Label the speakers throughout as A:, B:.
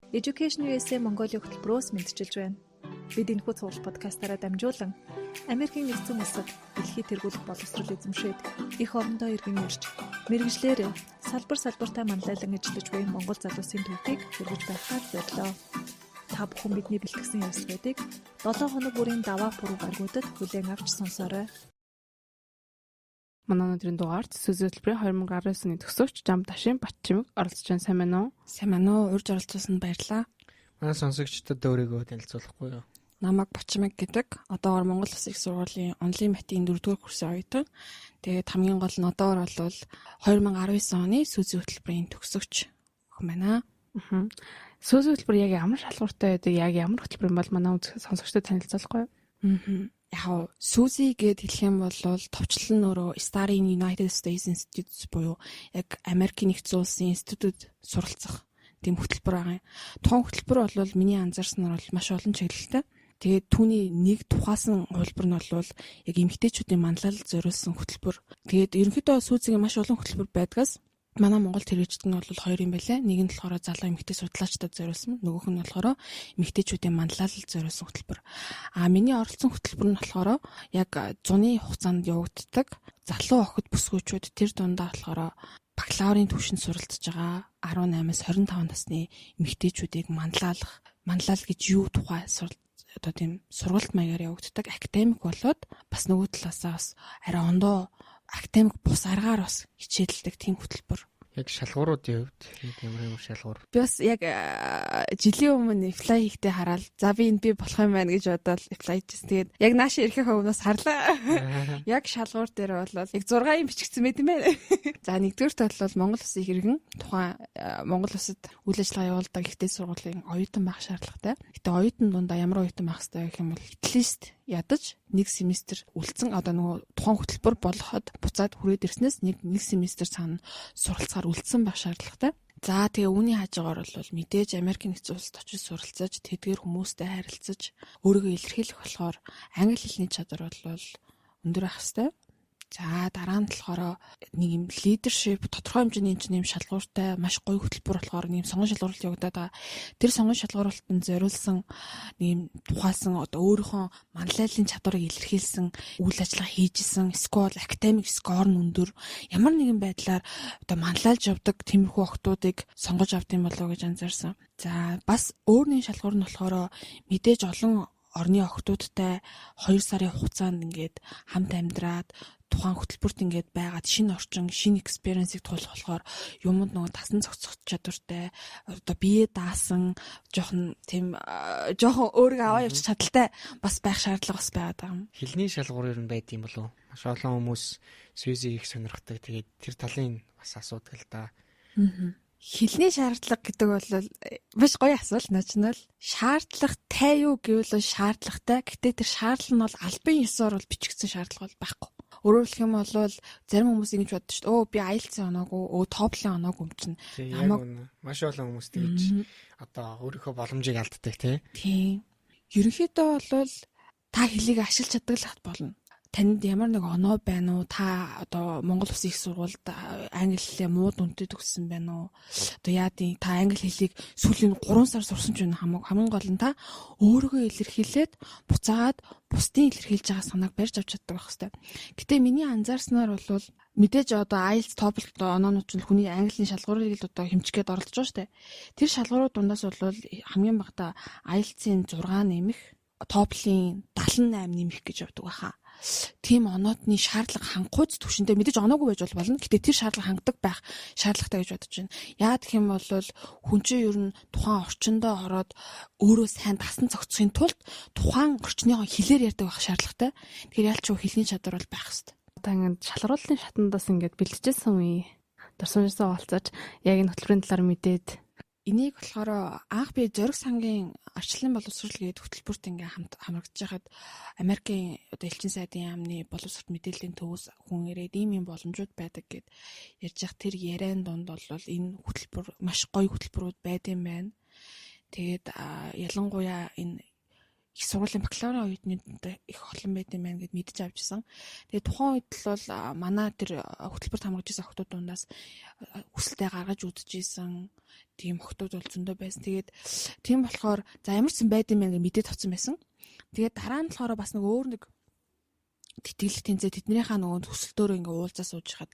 A: Education USA Mongolia хөтөлбөрөөс мэдчилж байна. Бид энэхүү цуглах подкастаараа дамжуулан Америкийн нэгдсэн улсад дэлхийд тэргуулах боловсрол эзэмшээд их орондоо иргэн ирж мэргэжлэр салбартай манлайлан ажиллаж буй Монгол залуусын төвийг хүргэж байхаар зорилоо. Та бүхэн бидний бэлтгэсэн явцлуудыг 7 хоног бүрийн даваа пүрэв гаргуудад хүлээн авч сонсоорой.
B: Манай өнөөдрийн дугаард Сүзэн хөтөлбөрийн 2019 оны төгсөгч Жам Дашин Батчимэг оролцож байна. Сайн байна уу?
C: Сайн байна уу? Урьж оролцсонд баярлалаа.
D: Манай сонсогчдод өөрийгөө танилцуулахгүй юу?
C: Намайг Батчимэг гэдэг. Одоогоор Монгол Улсын их сургуулийн онлайн математикийн 4-р курсын оюутан. Тэгээд хамгийн гол нь одоогоор бол 2019 оны Сүзэн хөтөлбөрийн төгсөгч охин байна.
B: Сүзэн хөтөлбөр яг ямар шалгууртай байдаг? Яг ямар хөтөлбөр юм бол манай сонсогчдод танилцуулахгүй юу?
C: Яг Сүзи гэд хэлэх юм бол товчлол нь өөрөө Starry United States Institute буюу яг Америкийн нэгдсэн улсын институтад суралцах тийм хөтөлбөр байгаа юм. Тухайн хөтөлбөр бол миний анзаарснаар бол маш олон чиглэлтэй. Тэгээд түүний нэг тухаасан хувилбар нь бол яг эмэгтэйчүүдийн манлайлал зориулсан хөтөлбөр. Тэгээд ерөнхийдөө Сүзигийн маш олон хөтөлбөр байдгаас манай Монгол хэрэгждэг нь бол хоёр юм байлаа. Нэг нь болохоор залуу эмэгтэй судлаачдад зориулсан, нөгөөх нь болохоор эмэгтэйчүүдийн манлайлал зориулсан хөтөлбөр. Миний оролцсон хөтөлбөр нь болохоор яг зуны хугацаанд явагддаг залуу охид бүсгүүчүүд тэр дундаа болохоор бакалаврын түвшинд суралцж байгаа 18-аас 25 насны эмэгтэйчүүдийг манлайлал гэж юу тухай одоо тийм сургалт маягаар явагддаг. Академик болоод бас нөгөө талаасаа бас арай ондоо академик бус аргаар бас хичээлдэг тийм хөтөлбөр.
D: Яг шалгууруудын хувьд ямар шалгуур?
C: Би бас яг жилийн өмнө apply хийхдээ хараад за би болох юм байна гэж бодоод apply хийсэн. Тэгээд яг нааш ирэхээ өмнөөс харлаа. Яг шалгуур дээр бол яг 6 бичигдсэн байт юм байна. За нэгдүгээрт бол Монгол Улсын иргэн тухайн Монгол Улсад үйл ажиллагаа явуулдаг ихтэй сургуулийн оюутан байх шаардлагатай. Гэтэ оюутан дундаа ямар оюутан байх хэрэгтэй гэх юм бол at least ядаж нэг семестр үлдсэн одоо нөгөө тухайн хөтөлбөр болоход буцаад хүрээд ирснээс нэг семестр цаана суралцахаар үлдсэн байх шаардлагатай. За тэгээ үүний хажуугаар бол мэдээж Америкийн нэгдсэн улсад очиж суралцаж тэдгээр хүмүүстэй харилцаж өөрийгөө илэрхийлэх болохоор англи хэлний чадвар бол өндөр байх хэрэгтэй. За дараа нь болохоор нэг юм лидершип тодорхой хэмжээний юм шалгууртай маш гоё хөтөлбөр болохоор нэг сонгон шалгуулалт явагдаад байгаа. Тэр сонгон шалгуулалтанд зориулсан нэг тухайлсан одоо өөрийнхөө манлайлалын чадварыг илэрхийлсэн үйл ажиллагаа хийжсэн скол академик скор нь өндөр ямар нэгэн байдлаар одоо манлайлж явдаг тиймэрхүү охтуудыг сонгож авд юм болоо гэж анзаарсан. За бас өөрийн шалгуур нь болохоор мэдээж олон орны охтуудтай 2 сарын хугацаанд ингээд хамт амьдраад тухайн хөтөлбөрт ингээд байгаад шинэ орчин, шинэ экспириенсийг туулах болохоор юмд нөгөө тасан цогцох чадвартай, одоо бие даасан, жоохон өөрийгөө аваа явчих чадaltaй бас байх шаардлага бас байгаад байгаа юм.
D: Хэлний шалгуур ер нь байд юм болов уу? Маш олон хүмүүс Сүзийг их сонирхдаг. Тэгээд тэр талын бас асуудаг л да.
C: Хэлний шаардлага гэдэг бол маш гоё асуулт начнал. Шаардлагатай юу гэвэл шаардлагатай. Гэтэ тэр шаардлага нь бол албан ёсоор бол бичигдсэн шаардлага бол байхгүй. Өөрөөр хэлэх юм бол зарим хүмүүс ингэж боддог шүү дээ. Би IELTS-ийн оноогүй, TOEFL-ийн оноогүй юм чинь.
D: Маш олон хүмүүс тэгж одоо өөрийнхөө боломжийг алддаг
C: тийм. Ерөнхийдөө бол та хэлийг ашиглаж чаддаг болно. Танд ямар нэг оноо байна уу? Та одоо Монгол Улсын их сургуульд англи хэлээ муу дүнтэй төгссөн байна уу? Одоо яадын та англи хэлийг сүүлийн 3 сар сурсан ч хамгийн гол нь та өөрийгөө илэрхийлээд буцаад бусдын илэрхийлж байгаа санааг барьж авч чаддаг байх хэрэгтэй. Гэтэ миний анзаарснаар бол мэдээж одоо IELTS, TOEFL оноонууд нь хүний английн шалгуурыг л одоо хэмжихэд оролцож байгаа шүү дээ. Тэр шалгуурууд дундаас бол хамгийн багадаа IELTS-ийн 6 нэмэх, TOEFL-ийн 78 нэмэх гэж явдаг байхаа. Тийм оноодны шаардлага хангахуйц төвшөндөө мэдээж оноогүй байж болно. Гэтэ тэр шаардлага хангадаг байх шаардлагатай гэж бодож байна. Яа гэх юм бол хүн чинь ер нь тухайн орчиндөө ороод өөрөө сайн дасан зохицохын тулд тухайн орчныхоо хэлээр ярьдаг байх шаардлагатай. Тэгэхээр ялч хэлний чадвар бол байх хэрэгтэй.
B: Одоо ингээд шалгаруулалтын шатандаас ингээд бэлтжсэн үе дурсамжсаа уулзаж яг энэ хөтөлбөрийн талаар мэдээд
C: энийг болохоор анх би Зориг сангийн арчлалын боловсрол гэдэг хөтөлбөрт ингээ хамт хамрагдаж байхад Америкийн одоо элчин сайдын яамны боловсролт мэдээллийн төвөөс хүн ирээд ийм боломжууд байдаг гэд ярьж явах тэр яриан донд бол энэ хөтөлбөр маш гоё хөтөлбөрүүд байд юм байна. Тэгээд ялангуяа энэ их сургуулийн бакалаврын үед их олон байт юм байна гэд мэдэж авчихсан. Тэгээ тухайн үед л бол манай тэр хөтөлбөрт хамрагдж байсан охтууд дундаас хүсэлтээ гаргаж үзчихсэн. Тийм охтууд бол зөндөө байсан. Тэгээд тийм болохоор за ямар ч юм байд юм байна гэж мэдээд авсан байсан. Тэгээд дараа нь болохоор бас нэг өөр нэг тэтгэлэг тэнцээ тэднийхээ нөгөө төсөлтөөрөө ингээ уулзаа сууж хаад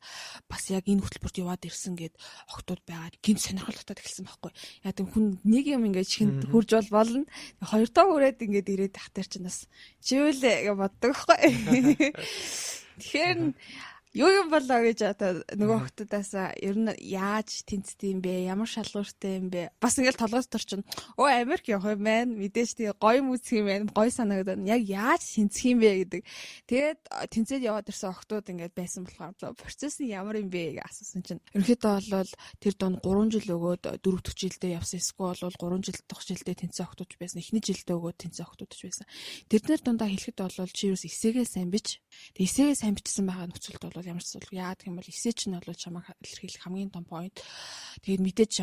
C: бас яг энэ хөтөлбөрт яваад ирсэн гэд охтууд байгаа. Гинт сонирхолтой эхэлсэн байхгүй. Яг тийм хүн нэг юм ингээ чихэнд хурж болно. Хоёр тоо хүрээд ингээд ирээд ахтар чинь бас чивэлээ гэж боддог байхгүй. Тэгэхээр юу юм болоо гэж одоо нөгөө охтуудаас ер нь яаж тэнцдэг юм бэ? Ямар шалгууртай юм бэ? Бас ингээл толгойд төрчин. Өө Америк явах юм байна. Мэдээж тий гоё múсик юм байна. Гоё санагдана. Яг яаж тэнцэх юм бэ гэдэг. Тэгээд тэнцээд яваад ирсэн охтууд ингээд байсан болохоор процесс нь ямар юм бэ гэж асуусан чинь. Ерөнхийдөө бол тэр донд 3 жил өгөөд 4 дахь жилдээ явсан. Эсвэл бол 3 жил дахь жилдээ тэнцсэн охтууд байсан. Эхний жилдээ өгөөд тэнцсэн охтууд байсан. Тэрнэр дундаа хэлэхэд бол чи юус эсээгээ сайн бич. Тэг эсээгээ сайн бичсэн байгаа нөхцөлд бол ямар ч зүйл яадаг юм бол эсээ чинь бол чамайг илэрхийлэх хамгийн том point. Тэгээд мэдээж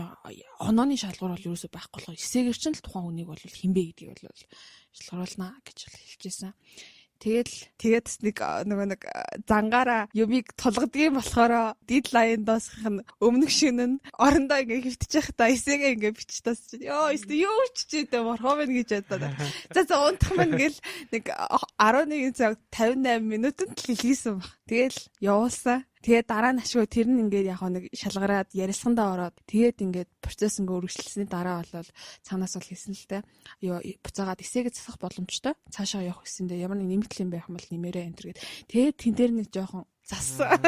C: онооны шалгуур бол ерөөсөй байхгүй болохоор эсээгээр чинь л тухайн хүнийг бол хинбэ гэдгийг бол шалгаруулнаа гэж хэлжсэн. Тэгээд нэг зангаараа юмыг тулгадгийн болохоор дедлайн доосгох нь өмнөх шинэ нь орондоо ингээ хөвтчих та эсээгээ ингээ бич тас чинь ёо юу ч чийдэ морхоо байна гэж бодоод. За унтах мэн гэл нэг 11 цаг 58 минутанд л хэлсэн баг. Тэгэл явуулсан. Тэгээд дараа нь ашгүй тэр нь ингээд яг нэг шалгараад ярилцсандаа ороод тэгээд ингээд процесс ингээ үргэлжлэлсний дараа бол цаанаас бол хэлсэн л дээ. Ёо буцаагаад эсээгээ засах боломжтой. Цаашаа явах гэсэндээ ямар нэг нэмэгдэл юм байх юм бол нэмэрээ энэ төр гэд. Тэгээд тэн дээр нэг жоохон зассан.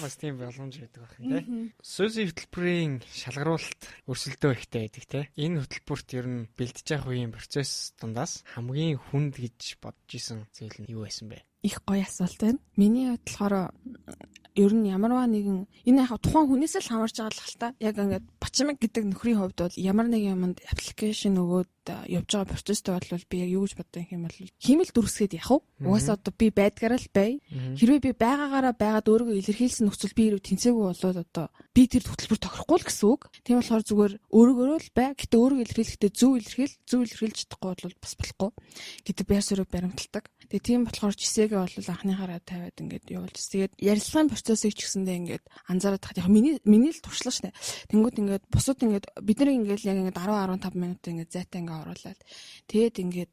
D: Бас тийм боломж байдаг байх юм тий. Сүүлийн хөтөлбөрийн шалгаруулалт өрсөлдөө ихтэй байдаг тий. Энэ хөтөлбөрт ер нь бэлдэж явах үеийн процесс дундаас хамгийн хүнд гэж бодож исэн зүйл нь юу байсан бэ?
C: Их гоё асуулт байна. Миний хувьд болохоор ер нь ямарваа нэгэн энэ яг тухайн хүнээс л хамаарч байгаа л та. Яг ингээд Бачимаг гэдэг нөхрийн хувьд бол ямар нэг юмд аппликейшн өгөөд явж байгаа процесстэй бол би яг юу гэж боддог юм бол хиймэл дүрсгээд явах уу? Угаасаа одоо би байдгаараа л бай. Хэрвээ би байгаагаараа байгаад өөрийгөө илэрхийлсэн нөхцөл би ирүү тэнцээгүй болоод одоо би тэр хөтөлбөр тохирохгүй л гэсэн үг. Тийм болохоор зүгээр өөрөөгөө л бай. Гэтэ өөрийгөө илэрхийлэхдээ зөв илэрхийлж чадахгүй бол бас болохгүй гэдэг байр суурийг баримталдаг. Тэгээ тийм болохоор жисээгээ бол анхныхаараа тавиад ингээд явуулж. Тэгээд ярилцлагын процессыг ч гэсэндээ ингээд анзаараад тахад яг миний л туршлага шнэ. Тэнгүүд ингээд бусууд ингээд бид нар ингээд яг ингээд 10-15 минут ингээд зайтай ингээд оруулаад тэгээд ингээд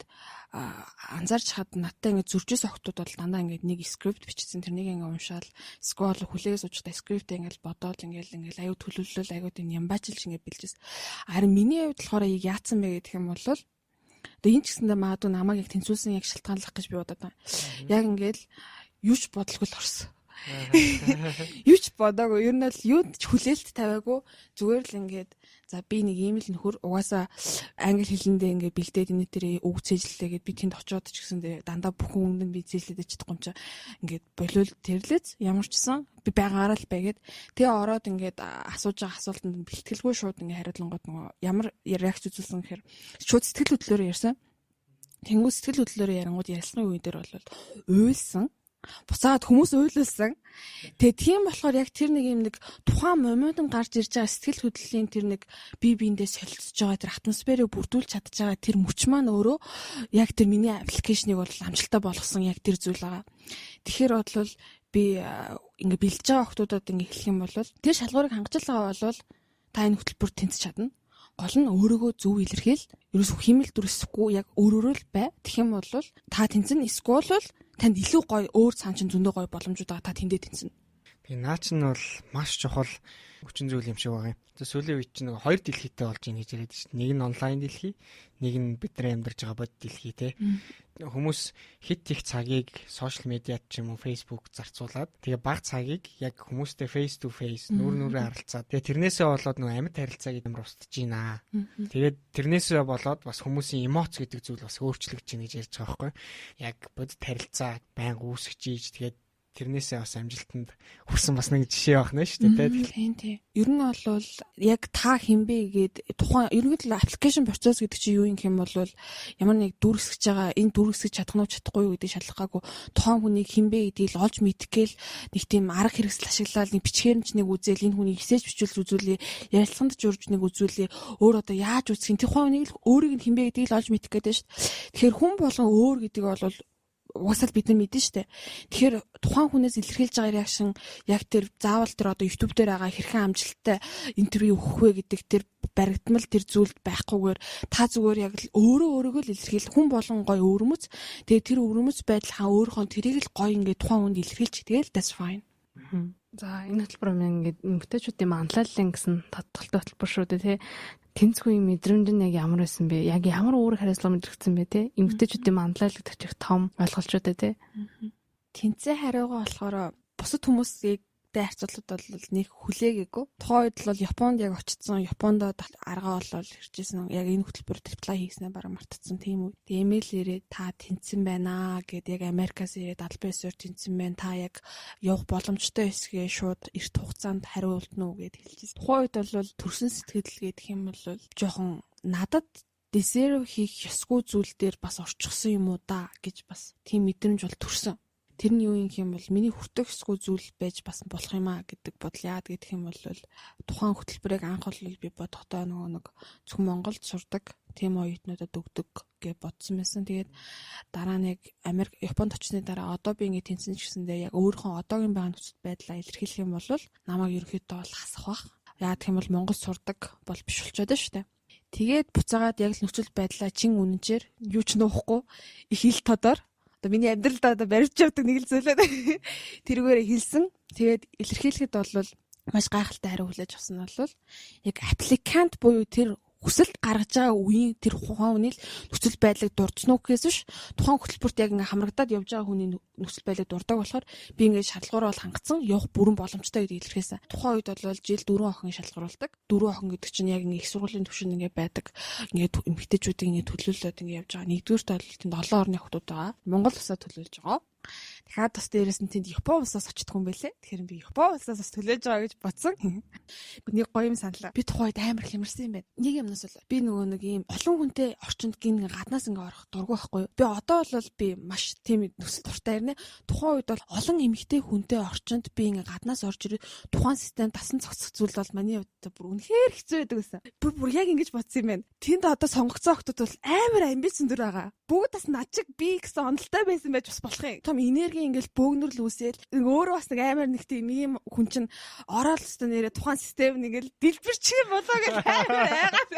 C: анзаарч хаад надтай ингээд зөржөөс охтууд бол дандаа ингээд нэг скрипт бичсэн тэрнийг ингээд уншаал скол хүлээгээс уучтай скриптээ ингээд бодоод ингээд аюу төлөвлөл аюу тийм ямбаачилж ингээд бэлжсэн. Харин миний хувьд болохоор яатсан бэ гэх юм бол тэгээ энэ ч гэсэндээ магадгүй намайг яг тэнцүүлсэн яг шалтгаанлах гэж би бодоод байна. Яг ингээд юу ч бодлого л орсон. Юу ч бодоогүй. Ер нь бол юуд ч хүлээлт тавиагүй. Зүгээр л ингээд за би нэг ийм л нөхөр угаасаа англи хэлэндээ ингээд бэлдээд энэ төрөө үг цэжлэлээ гэд би тэнд очиод ч гэсэндээ дандаа бүхэн өмнө би цэжлээд чадахгүй юм чи ингээд болиул тэрлээз ямар ч гэсэн би байгаараа л байгээд тэгээ ороод ингээд асууж байгаа асуултанд бэлтгэлгүй шууд ингээд хариулангууд нөгөө ямар реакц үзүүлсэн гэхээр шууд сэтгэл хөдлөлөөр ярьсан. Тэнгүү сэтгэл хөдлөлөөр ярангууд ярилцлагын үе дээр бол уйлсан. Буцаад хүмүүс уйлуулсан. Тэгээ тийм болохоор яг тэр нэг юм нэг тухайн моментум гарч ирж байгаа сэтгэл хөдлөлийн тэр нэг бие биендээ солилцож байгаа тэр атмосферыг бүрдүүлж чадж байгаа тэр мөч маань өөрөө яг тэр миний аппликейшнийг бол амжилттай болгосон яг тэр зүйл байгаа. Тэгэхээр бодлол би ингээ бэлдэж байгаа хүмүүсд ингээ хэлэх юм бол тэр шалгуурыг хангаж байгаа бол та энэ хөтөлбөрт тэнцэж чадна. Гол нь өөрийгөө зөв илэрхийл. Ерөөсөө химэл дүрсэхгүй яг өөрөөрөө л бай. Тэгэх юм бол та тэнцэн эсвэл бол танд илүү гоё өөр цаан чин зөндөө гоё боломжууд байгаа та тэндээ тэнцэн.
D: Тэгээ наач нь бол маш чухал хүчин зүйл юм шиг байгаа юм. За сүүлийн үед чинь нэг хоёр дэлхийтэй болж ийн гэж яриад шүү дээ. Нэг нь онлайн дэлхий, нэг нь бид нар амьдарч байгаа бод дэлхий те. Хүмүүс хит их цагийг сошиал медиад ч юм уу Facebook зарцуулаад тэгээ баг цагийг яг хүмүүстэй face to face нүр нүрээ харилцаад тэгээ тэрнээсээ болоод нөгөө амьд харилцаа гэдэг юм устж гинэ. Тэгээд тэрнээсээ болоод бас хүмүүсийн эмоц гэдэг зүйл бас өөрчлөгдөж гин гэж ярьж байгаа байхгүй. Яг бодит харилцаа байнга үүсгэж ийж тэгээд тэрнээсээ бас амжилтанд хүрсэн бас нэг жишээ байна шүү дээ.
C: Тийм. Ер нь бол яг та хинбэ гээд тухайн ерөнхийдөө аппликейшн процесс гэдэг чинь юу юм хэм бол ямар нэг дүрсгэж байгаа энэ дүрсгэж чадах нь чадахгүй юу гэдэг шалгаагүй тухайн хүнийг хинбэ гэдгийг олж мэдгээл нэг тийм арга хэрэгсэл ашиглаад нэг бичгээрч нэг үзэл энэ хүнийг эсэж бичүүлж үзүүлээ ярилцлаганд ч урж нэг үзүүлээ өөр одоо яаж үзэх нь тухайн хүнийг өөрийг нь хинбэ гэдгийг олж мэдэх гэдэг шүү дээ. Тэгэхээр хүн болгон өөр гэдэг бол угсаал бид нар мэднэ штэ. Тэгэхээр тухайн хүнээс илэрхийлж байгаа реакшн яг тэр заавал тэр одоо YouTube дээр байгаа хэрхэн амжилттай интервью өгөх вэ гэдэг тэр баригдмал тэр зүйлд байхгүйгээр та зүгээр яг л өөрийгөө л илэрхийл хүн болгон гой өвөрмөц. Тэгээ тэр өвөрмөц байдлаа өөрийнхөө тэрийг л гой ингээд тухайн хүнд илэрхийлж тэгэл that's fine.
B: За энэ хөтөлбөр ингээд эмгтээчүүдийн манлайлалын гэсэн тодтолтой хөтөлбөр шүү дээ тий. Тэнцгүй мэдрэмж нь яг ямар байсан бэ? Яг ямар өөр хариуцлага мэдрэгдсэн бэ те? Эмгтээчүүдийн манлайлалт чих том ойлголцоод те.
C: Тэнцээ хариугаа болохоор бусад хүмүүсийг харьцуулахад бол нэг хүлээгээгүй. Тухайн үед бол Японд яг очсон. Японд аргаа болол иржсэн. Яг энэ хөтөлбөрөд реплай хийснээр бараг мартцсан тийм үү. Имэйл ирээд та тэнцэн байна гэд яг Америкаас ирээд албан ёсоор тэнцэн байна. Та яг явах боломжтой эсгээ шууд эрт хугацаанд хариултна уу гэд хэлчихсэн. Тухайн үед бол төрсөн сэтгэл гэдэг юм бол жоохон надад десерв хийх ёсгүй зүйл дээр бас орчихсон юм уу да гэж бас тийм мэдрэмж бол төрсөн. Тэр нь юу юм бол миний хүртэх ёсгүй зүйл байж бас болох юм аа гэдэг бодол яад гэдэг юм бол тухайн хөтөлбөрийг анх бол би бодохдоо нэг зөвхөн Монголд сурдаг тийм оюутнуудад өгдөг гэж бодсон байсан. Тэгээд дараа нь яг Америк, Японд очсны дараа одоо би ингэ тэнцэн ч гэсэндээ яг өөрийнхөө одоогийн байгаа нөхцөл байдлаа илэрхийлэх юм бол намайг ерөнхийдөө бол хасах бах. Яа гэх юм бол Монгол сурдаг бол биш болчиход байна шүү дээ. Тэгээд буцаагаад яг л нөхцөл байдлаа чин үнэнчээр юу ч нуухгүй их ил тодор миний амьдралдаа одоо барьж явдаг нэг л зүйлээ тэрүүгээр хэлсэн. Тэгээд илэрхийлэхэд бол маш гайхалтай хариу хүлээж авсан нь бол яг аппликант буюу тэр хүсэлт гаргаж байгаа үеийн тэр тухайн хүний нөхцөл байдлыг дурдсан уу гэхээс биш тухайн хөтөлбөрт яг ингээ хамрагдаад явж байгаа хүний нөхцөл байдлыг дурдаг болохоор би ингээ шалгуур бол хангацсан явах бүрэн боломжтой гэдгийг илэрхийлсэн. Тухайн үед бол жил 4 охин шалгаруулдаг. 4 охин гэдэг чинь яг ингээ их сургуулийн түвшинд ингээ байдаг. Ингээ эмэгтэйчүүдийг ингээ төлөөлөд ингээ явж байгаа. Нэгдүгээрт бол тэнд олон орны хүмүүс байгаа. Монгол улсаа төлөөлж байгаа. Дахиад бас дээрээс нь тэнд Япон улсаас очдөг юм байлээ. Тэгэхээр би Япон улсаас бас төлөөж байгаа гэж бодсон. Нэг гоё юм саналаа. Би тухайд амар хямарсан юм байна. Нэг юмнаас бол би нөгөө нэг ийм олон хүнтэй орчинд гин гаднаас ингээ орох дурггүй байхгүй юу? Би одоо бол би маш тийм нөхцөл дуртай ирнэ. Тухайн үед бол олон эмэгтэй хүнтэй орчинд би ингээ гаднаас орж ирээд тухайн систем тасан цогцох зүйл бол миний хувьд бүр үнэхээр хэцүү байдаг гэсэн. Би бүр яг ингэж бодсон юм байна. Тэнд одоо сонгогдсон хүмүүс бол амар амбиц өндөр байгаа. Бүгд бас над чиг би гэсэн онолтой байсан байж бас болох юм. Том энерги ингээл бөөгнөрл үүсэл өөрөө бас нэг амар нэг тийм ийм хүн чинь ороод өстө нэрэ тухайн систем нэгэл дэлбэрчих болоо гэж амар айгаад.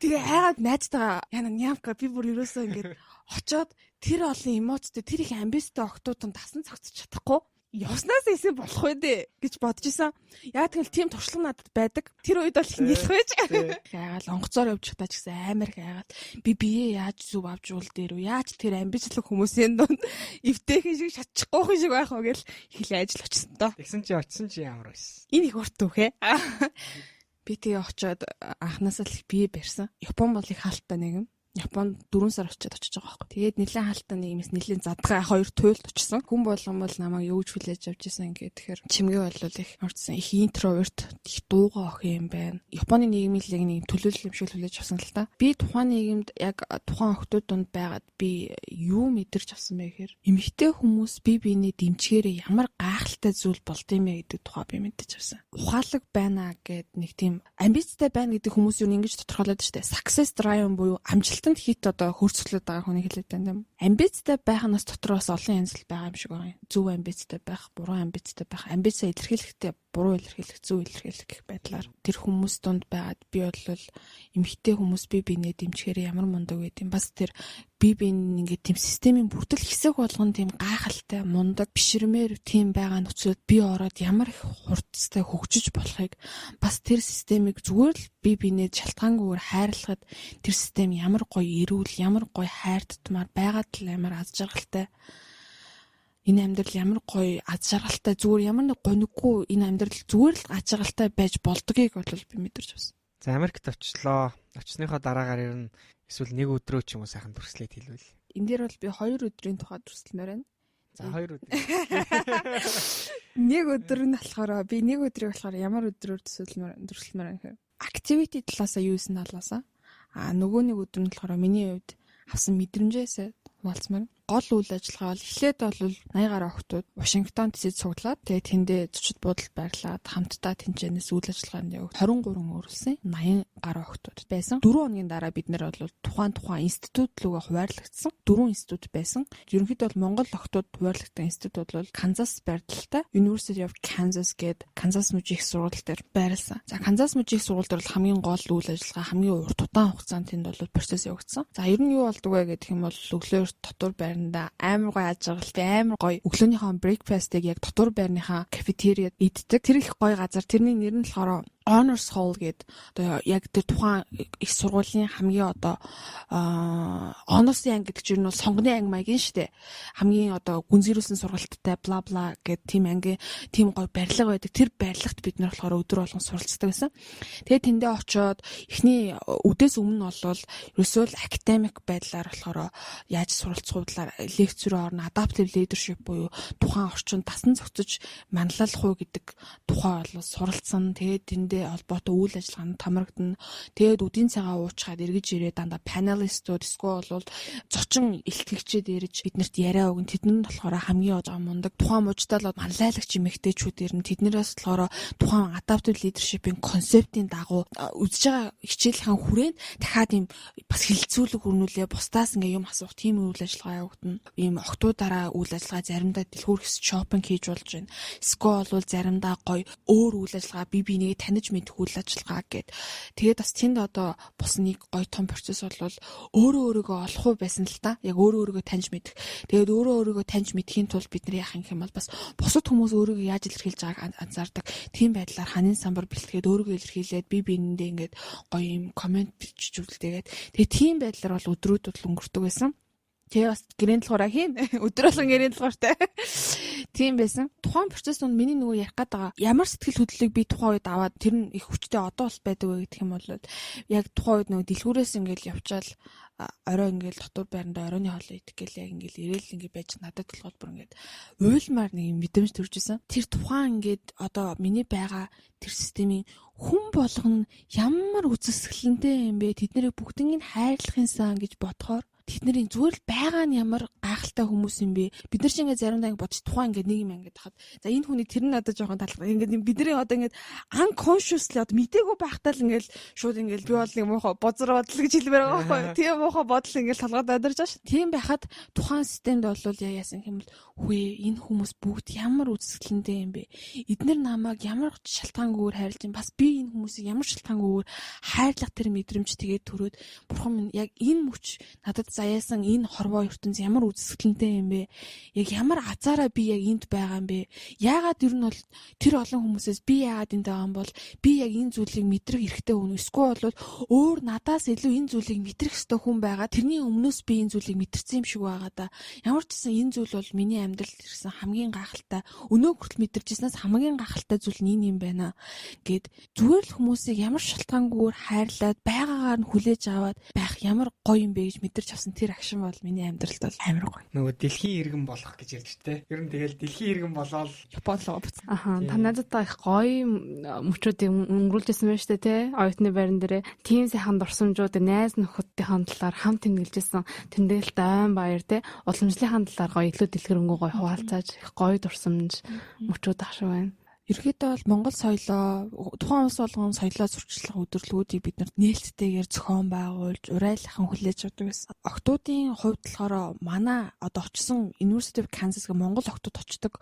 C: Тэгээ айгаад найзтайгаа яна нямка би бүр ерөөсөө ингээд очоод тэр олон эмоцтой тэр их амбицтай охтуудын тасан цогцож чадахгүй явснаас ийсэн болох вэ дээ гэж бодож исэн. Яг тэгэл тийм туршлага надад байдаг. Тэр үед бол их нийлэх байж. Яагаад онгоцоор явж чадаа ч гэсэн амар их яагаад би бие яаж зүв авч уул дээр үү? Яаж тэр амбицлог хүмүүсийн дунд эвтэйхэн шиг шатчихгүй шиг байх вэ гэл хилээ ажил очсон доо.
D: Тэгсэн чи очсон чи ямар байсан?
C: Энэ их урт үхэ. Би тэгээ очоод анханасаа л бие барьсан. Япон бол их хаалттай нэгэн. Японд 4 сар очиод очиж байгаа байхгүй. Тэгээд нэлээд хаалтаа нэг юмс нэлээд задгаа 2 туйлд очсон. Хүн болгон бол намайг юу ч хүлээж авч ирсэн ингээд тэгэхээр чимгээ бол их орцсон. Их интроверт, их дуугаа охин юм байна. Японы нийгмийн нэг төлөөлөл юм шиг хүлээж авсан л та. Би тухайн нийгэмд яг тухайн охтууд донд байгаад би юу мэдэрч авсан бэ гэхээр эмэгтэй хүмүүс бие биенээ дэмжихээрээ ямар гайхалтай зүйл болд юм бэ гэдэг тухай би мэдэж авсан. Ухаалаг байна гэд нэг тийм амбицтай байна гэдэг хүмүүс юу ингэж тодорхойлоод штэ. Success drive буюу амжилт хит одоо хөрсгөлөд байгаа хүний хэлээд байна юм. Амбицтай байхнаас дотор бас олон янз л байгаа юм шиг байна. Зөв амбицтай байх, буруу амбицтай байх, амбицаа илэрхийлэхдээ буруу илэрхийлэх, зөв илэрхийлэх гэх байдлаар тэр хүмүүс донд байгаад би бол эмэгтэй хүмүүс бие биенээ дэмжихээр ямар мундаг байд юм. Бас тэр бие биен ингээд тийм системийн бүрдэл хэсэг болгон тийм гайхалтай мундаг бишрмээр тийм байгаа нөхцөлд би ороод ямар их хурдтай хөгжиж болохыг бас тэр системийг зүгээр л бие биенээ шалтгаангүйгээр хайрлахад тэр систем ямар гоё эрүүл, ямар гоё хайр тутмаар байгаад л амар аз жаргалтай. Энэ амьдрал ямар гоё аз жаргалтай зүгээр ямар нэг гониггүй энэ амьдрал зүгээр л аз жаргалтай байж болдгийг бол би мэдэрч байна.
D: За Америкт очлоо. Очсныхоо дараагаар ер нь эсвэл нэг өдрөө ч юм уу сайхан дүрслээд хэлвэл.
C: Энд дээр бол би 2 өдрийн тухай дүрслэмээр байна.
D: За 2 өдөр.
C: Нэг өдөр нь болохоор би нэг өдрийг болохоор ямар өдрөөр төсөөлмөр юм хэрэг. Activity талаасаа юу исэн талаасаа. Нөгөө нэг өдөр нь болохоор миний хувьд авсан мэдрэмжээс хуваалцмаар. Гол үйл ажиллагаа бол эхлээд бол 80 гаруй охтууд Вашингтон дэсэд цуглаад тэгээд тэндээ зочид буудалд байрлаад хамтдаа тэнцэнээс үйл ажиллагаанд явж 23 өрүүлсэн 80 гаруй охтууд байсан. 4 хоногийн дараа бид нэр бол тухайн институт руугаа хуваарлагдсан. 4 институт байсан. Ерөнхийдөө бол Монгол охтууд хуваарлагдсан институт бол Канзас байрлалтай University of Kansas гээд Канзас мужийн их сургууль дээр байрласан. За Канзас мужийн их сургууль дээр бол хамгийн гол үйл ажиллагаа хамгийн урт удаан хугацаанд тэнд бол процесс явагдсан. За ер нь юу болдгоо гэх юм бол өглөөр дотор амар гоё ажиглалтай амар гоё өглөөнийхөө breakfast-ыг яг дотор байрныхаа кафетериад иддэг. Тэр их гоё газар. Тэрний нэр нь болохоор Honors Hall гээд одоо яг тэр тухайн их сургуулийн хамгийн одоо Honors-ийн анги гэдэг чинь бол сонгоны анги маягийн штэ. Хамгийн одоо гүнзгийрүүлсэн сургалттай бла бла гээд тийм анги тийм гоё барилга байдаг. Тэр барилгад бид нар болохоор өдөр болгон суралцдаг гэсэн. Тэгээд тэндээ очиод эхний үдээс өмнө болвол ерөөсөө л академик байдлаар болохоор яаж суралцахуудлаар лекцээр орно, adaptive leadership буюу тухайн орчинд дасан зохицож манлайлах уу гэдэг тухай бол суралцсан. Тэгээд тэндээ холбоотой үйл ажиллагаанд томрогдно. Тэгээд үдийн цагаа уучгаад эргэж ирээ дандаа панелистууд эсвэл бол зочин илтгэгчид ирж биднэрт яриа өгөн. Тэднэр нь болохоор хамгийн мундаг тухайн мужтай л манлайлагч эмэгтэйчүүд ирнэ. Тэднээс болохоор тухайн adaptive leadership-ийн концептийн дагуу үзэж байгаа хичээлийн хүрээнд дахиад ийм бас хилцүүлэг өрнүүлээ. Бусдаас ингээ юм асуух тийм үйл ажиллагаа явагдана. Ийм охтуудаараа үйл ажиллагаа заримдаа дэлгүүрхс шопинг хийж болж байна. Эсвэл бол заримдаа гоё өөр үйл ажиллагаа бие биенийг таних мэдэх үйл ажиллагаа гэд. Тэгээд бас тэнд одоо бус нэг гоё том процесс бол өөрөөгөө олох уу байсан л та. Яг өөрөөгөө таньж мэдэх. Тэгээд өөрөөгөө таньж мэдхийн тулд бидний яах юм бол бас бусад хүмүүс өөрийгөө яаж илэрхийлж байгааг анзаардаг. Тийм байдлаар ханын самбар бэлтгээд өөрийгөө илэрхийлээд бие биендээ ингээд гоё юм комент бичиж үлдээгээд. Тэгээд тийм байдлаар бол өдрүүд бол өнгөрдөг байсан. Тэгээ бас гэрийн талгаараа хийн. Өдөр болгон гэрийн талгаартай. Тийм байсан. Тухайн процесс нь миний нөгөө ярих гээд байгаа. Ямар сэтгэл хөдлөлийг би тухайн үед аваад тэр нь их хүчтэй одоо бол байдаг вэ гэх юм бол яг тухайн үед нөгөө дэлгүүрээс ингээл явчаал орой ингээл дотор байранда оройны хоолой идэх гээл яг ингээл ирээл ингээд байж надад толгойд бүр ингээд уйлмаар нэг юм мэдрэмж төржсэн. Тэр тухайн ингээд одоо миний байгаа тэр системийн хүн болгоно ямар үзэсгэлэнтэй юм бэ? Тэднэрийг бүгднийг хайрлахын сан гэж бодохоор тэдний зүгээр л байгаа нь ямар гайхалтай хүмүүс юм бэ? Бид нар ч ингээд заримдаа ингээд бодож тухайн ингээд нэг юм ингээд хахад за энэ хүний тэр нь одоо жоохон талхаа ингээд бидний одоо ингээд unconsciously одоо мдээгүй байхдаа л ингээд шууд ингээд би бол нэг муухай бозар бодол гэж хэлмээр байгаа байхгүй. Тийм муухай бодол ингээд толгойд өдөрж байгаа ш. Тийм байхад тухайн системд бол яасан юм бол хөөе энэ хүмүүс бүгд ямар үзэсгэлэнтэй юм бэ? Эднэр намайг ямар шалтгаангүйгээр хайрлаж юм бас би энэ хүмүүсийг ямар шалтгаангүйгээр хайрлах тэр мэдрэмж тэгээд төрөөд бурхан минь яг энэ мөч надад заяасан энэ хорвоо ертөнц ямар үзэсгэлэнтэй юм бэ? Яг ямар азаараа би яг энд байгаа юм бэ? Яагаад ер нь бол тэр олон хүмүүсээс би яагаад энд байгаа юм бол би яг энэ зүйлийг мэдрэх хэрэгтэй хүн эсвэл бол өөр надаас илүү энэ зүйлийг мэдрэх ёстой хүн байгаа. Тэрний өмнөөс би энэ зүйлийг мэдэрсэн юм шиг байгаа да. Ямар ч гэсэн энэ зүйл бол миний амьдралд ирсэн хамгийн гайхалтай өнөө хүртэл мэдэрчснээс хамгийн гайхалтай зүйл нь энэ юм байна гэд зүгээр л хүмүүсийг ямар шалтгаангүйгээр хайрлаад байгаагаар нь хүлээж аваад байх ямар гоё юм бэ гэж мэдэрч авсан тэр агшин бол миний амьдралд бол амар гоё.
D: Нөгөө дэлхийн иргэн болох гэж ярьж тээ. Ер нь тэгэл дэлхийн иргэн болоод
C: Япон руу буцсан.
B: Аха, та надад та их гоё мөчүүдийг өнгөрүүлжсэн байна шүү дээ, тий? Оюутны байран дээрээ тийм сайхан дурсамжууд найз нөхөдийн талаар хамт тэмдэглэжсэн. Тэндэл дайн баяр тий. Уламжлалын талаар гоё илүү дэлгэрэнгүй гоё хуваалцааж их гоё дурсамж мөчүүд ахшиг байна.
C: Ерөнхийдөө бол Монгол соёлоо тухайн улс болгон соёлоо зурчлах өдөрлгүүдийг бид нарт нээлттэйгээр зохион байгуулж урайлахын хүлээж авдаг байсан. Охтуудын хувьд болохоор манай одоо очсон University of Kansas гэх Монгол охтууд очдог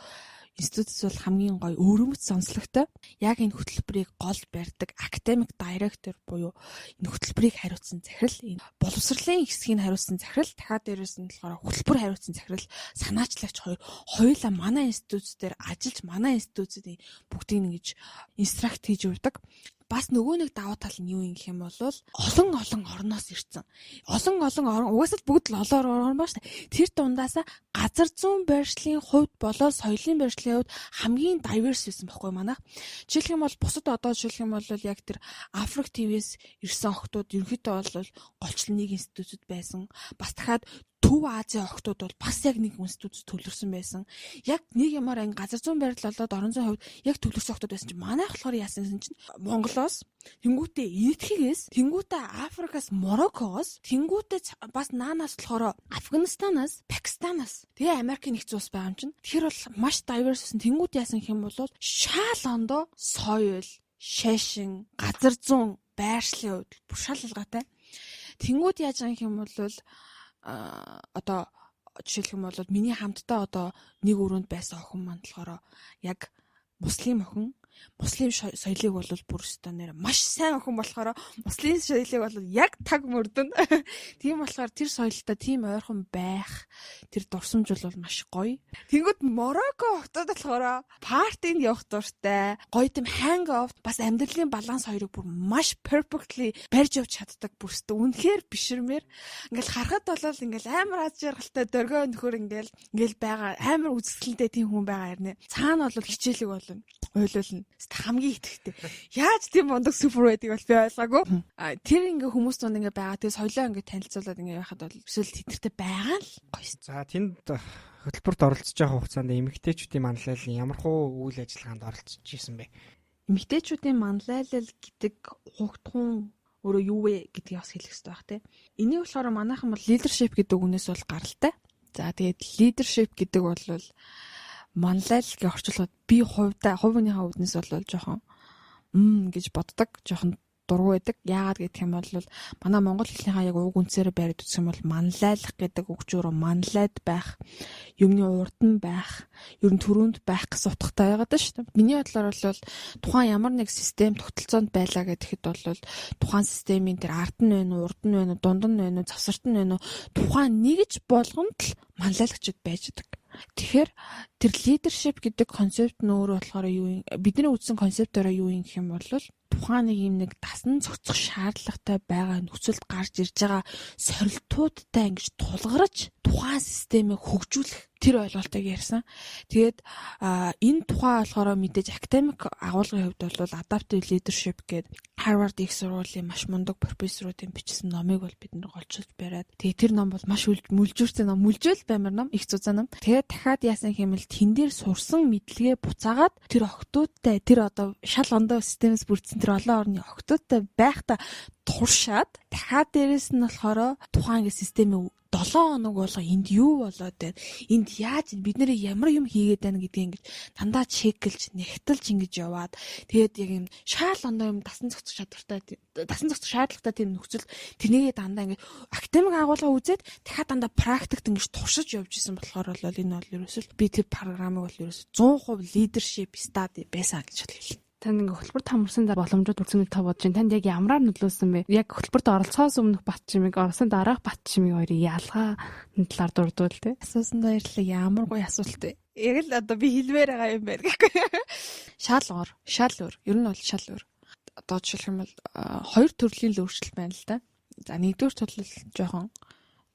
C: институтс бол хамгийн гоё өрөмөц сонслогтой. Яг энэ хөтөлбөрийг гол барьдаг academic director буюу энэ хөтөлбөрийг хариуцсан захирал, энэ боловсролын хэсгийг хариуцсан захирал, дахиад дээрээс нь болохоор хөтөлбөр хариуцсан захирал, санаачлагч хоёулаа манай институт дээр ажиллаж манай институтын бүгдийг ингэж инстракт хийж өгдөг. Бас нөгөө нэг давуу тал нь юу юм гэх юм бол олон орноос ирсэн. Олон орн угаасаа бүгд л олоор орн ба штэ. Тэр дундаасаа газар зүүн байршлын хувьд болоод соёлын байршлын хувьд хамгийн diverse байсан байхгүй манайх. Жишээлх юм бол бусад одоо жишээлх юм бол яг тэр Африк ТV-с ирсэн охтууд ерөнхийдөө бол голчлон нэг институтуд байсан. Бас дахиад Төв Азийн охтууд бол бас яг нэг институтс төлөрсөн байсан. Яг нэг юмар анги газар зүйн байрлал болоод орон зүйн хувьд яг төлөрсөн охтууд байсан чинь манайх болохоор яасан гэсэн чинь Монголоос тэнгүүтээ Энэтхэгээс тэнгүүтээ Африкаас Мороккоос тэнгүүтээ бас наанаас болохоор Афганистанаас Пакистанаас тэгээ Америкийн нэгдсэн улс байгаа юм чинь. Тэгэхээр бол маш diverse гэсэн тэнгүүт яасан гэх юм бол шаал ондоо соёл, шашин, газар зүйн байршлын хувьд бүр шал ялгаатай. Тэнгүүд яаж байгаа юм бол одоо жишээлх юм бол миний хамтдаа одоо нэг өрөөнд байсан охин маань болохоор яг муслим охин. Муслим соёлыг бол бүр өстой нэр маш сайн охин болохоор муслим соёлыг бол яг таг мөрдөн. Тийм болохоор тэр соёлтой тийм ойрхон байх тэр дурсамж бол маш гоё. Тэнгүүд Морокко хотод болохоор партинд явах дуртай, гоё тийм hang out бас амьдралын баланс хоёрыг бүр маш perfectly барьж явж чаддаг бүрстэ. Үнэхээр биширмээр ингээл харахад бол ингээл амар аз жаргалтай дөргөө нөхөр ингээл байгаа амар үзэсгэлэнтэй тийм хүн байгаа хэрнээ. Цаана бол хичээлэг болно. Ойлуулна. Хамгийн итгэвтэй. Яаж тийм мундаг супер байдгийг бол би ойлгаагүй. Тэр ингээ хүмүүс дунд ингээ байгаа. Тэгээ соёлоо ингээ танилцуулаад ингээ яхад бол эсвэл тэтэртэй байгаа л гоё.
D: За тэнд хөтөлбөрт оролцож байгаа хугацаанд эмэгтэйчүүдийн манлайлалын ямархуу үйл ажиллагаанд оролцож ирсэн бэ?
C: Эмэгтэйчүүдийн манлайлал гэдэг хугтхуун өөрөө юу вэ гэдгийг бас хэлэх хэрэгтэй байх тийм. Энийг болохоор манайхан бол leadership гэдэг үгнээс бол гаралтай. За тэгээд leadership гэдэг бол манлайлалыг орчуулахад би хувийнхаа үднэс бол жоохон гэж боддог, жоохон дургу байдаг. Яагаад гэх юм бол манай монгол хэлнийхаа яг уг үндсээр барьж үзэх юм бол манлайлах гэдэг үгчөөр манлайд байх, юмны урд нь байх, ер нь төрөнд байх гэсэн утгатай байгаад шүү дээ. Миний бодлоор бол тухайн ямар нэг систем тогтолцоонд байлаа гэхэд бол тухайн системийн тэр ард нь байна уу, урд нь байна уу, дунд нь байна уу, завсарт нь байна уу, тухайн нэгж болгонд л манлайлагчд байж байгаа. Тэгэхээр тэр leadership гэдэг концепт нь өөрөө болохоор юу юм? Бидний үзсэн концептаараа юу юм гэх юм бол тухайн нэг юм нэг дасан зохицох шаардлагатай байгаа нөхцөлд гарч ирж байгаа сорилтуудтай ингэж тулгарч тухайн системийг хөгжүүлэх тэр ойлголтыг ярьсан. Тэгээд энэ тухай болохоор мэдээж академик агуулгын хувьд бол adaptive leadership гэдэг Harvard их сургуулийн маш мундаг профессоруудын бичсэн номыг бол бид нар голчилж бариад. Тэгээд тэр ном бол маш мүлжүүртэй ном, мүлжөөл баймар ном, их зузаан ном. Тэгээд дахиад яасан хэмээл тэн дээр сурсан мэдлэгээ буцаагаад тэр охтуудтай тэр одоо шал ондоо системээс бүрдсэн тэр олон орны охтуудтай байхдаа туршаад дахиад дээрэс нь болохоор тухайн системийн 7 хоног болго энд юу болоод байна? Энд яаж бид нэр ямар юм хийгээд байна гэдгийг ингэж дандаа чекэлж, нэгтэлж ингэж яваад тэгээд яг юм шаал ондоо юм дасан зохицох шаардлагатай тийм нөхцөл тэрнийгээ дандаа ингэж академик агуулга үзээд дахиад дандаа практикт ингэж туршиж явж исэн болохоор бол энэ бол ерөөсөө би тэр програмыг бол ерөөсөө 100% leadership study байсан гэж хэлээ.
B: Танд ингээ хөтөлбөрт хамарсан боломжууд үлдсэн гэж та бодож байна. Танд яг ямараар нөлөөсөн бэ? Яг хөтөлбөрт оролцохоос өмнөх бат чимэг, орсон дараах бат чимэг хоёрын ялгаа талаар дурдвал тээ.
C: Асуусан баярлалаа. Ямар гоё асуулт вэ? Яг л одоо би хэлмээр байгаа юм байна гэхгүй. Шал өөр. Ер нь бол шал өөр. Одоо жишээлх юм бол хоёр төрлийн л өөрчлөлт байна л да. За нэгдүгээр төрөл жоохон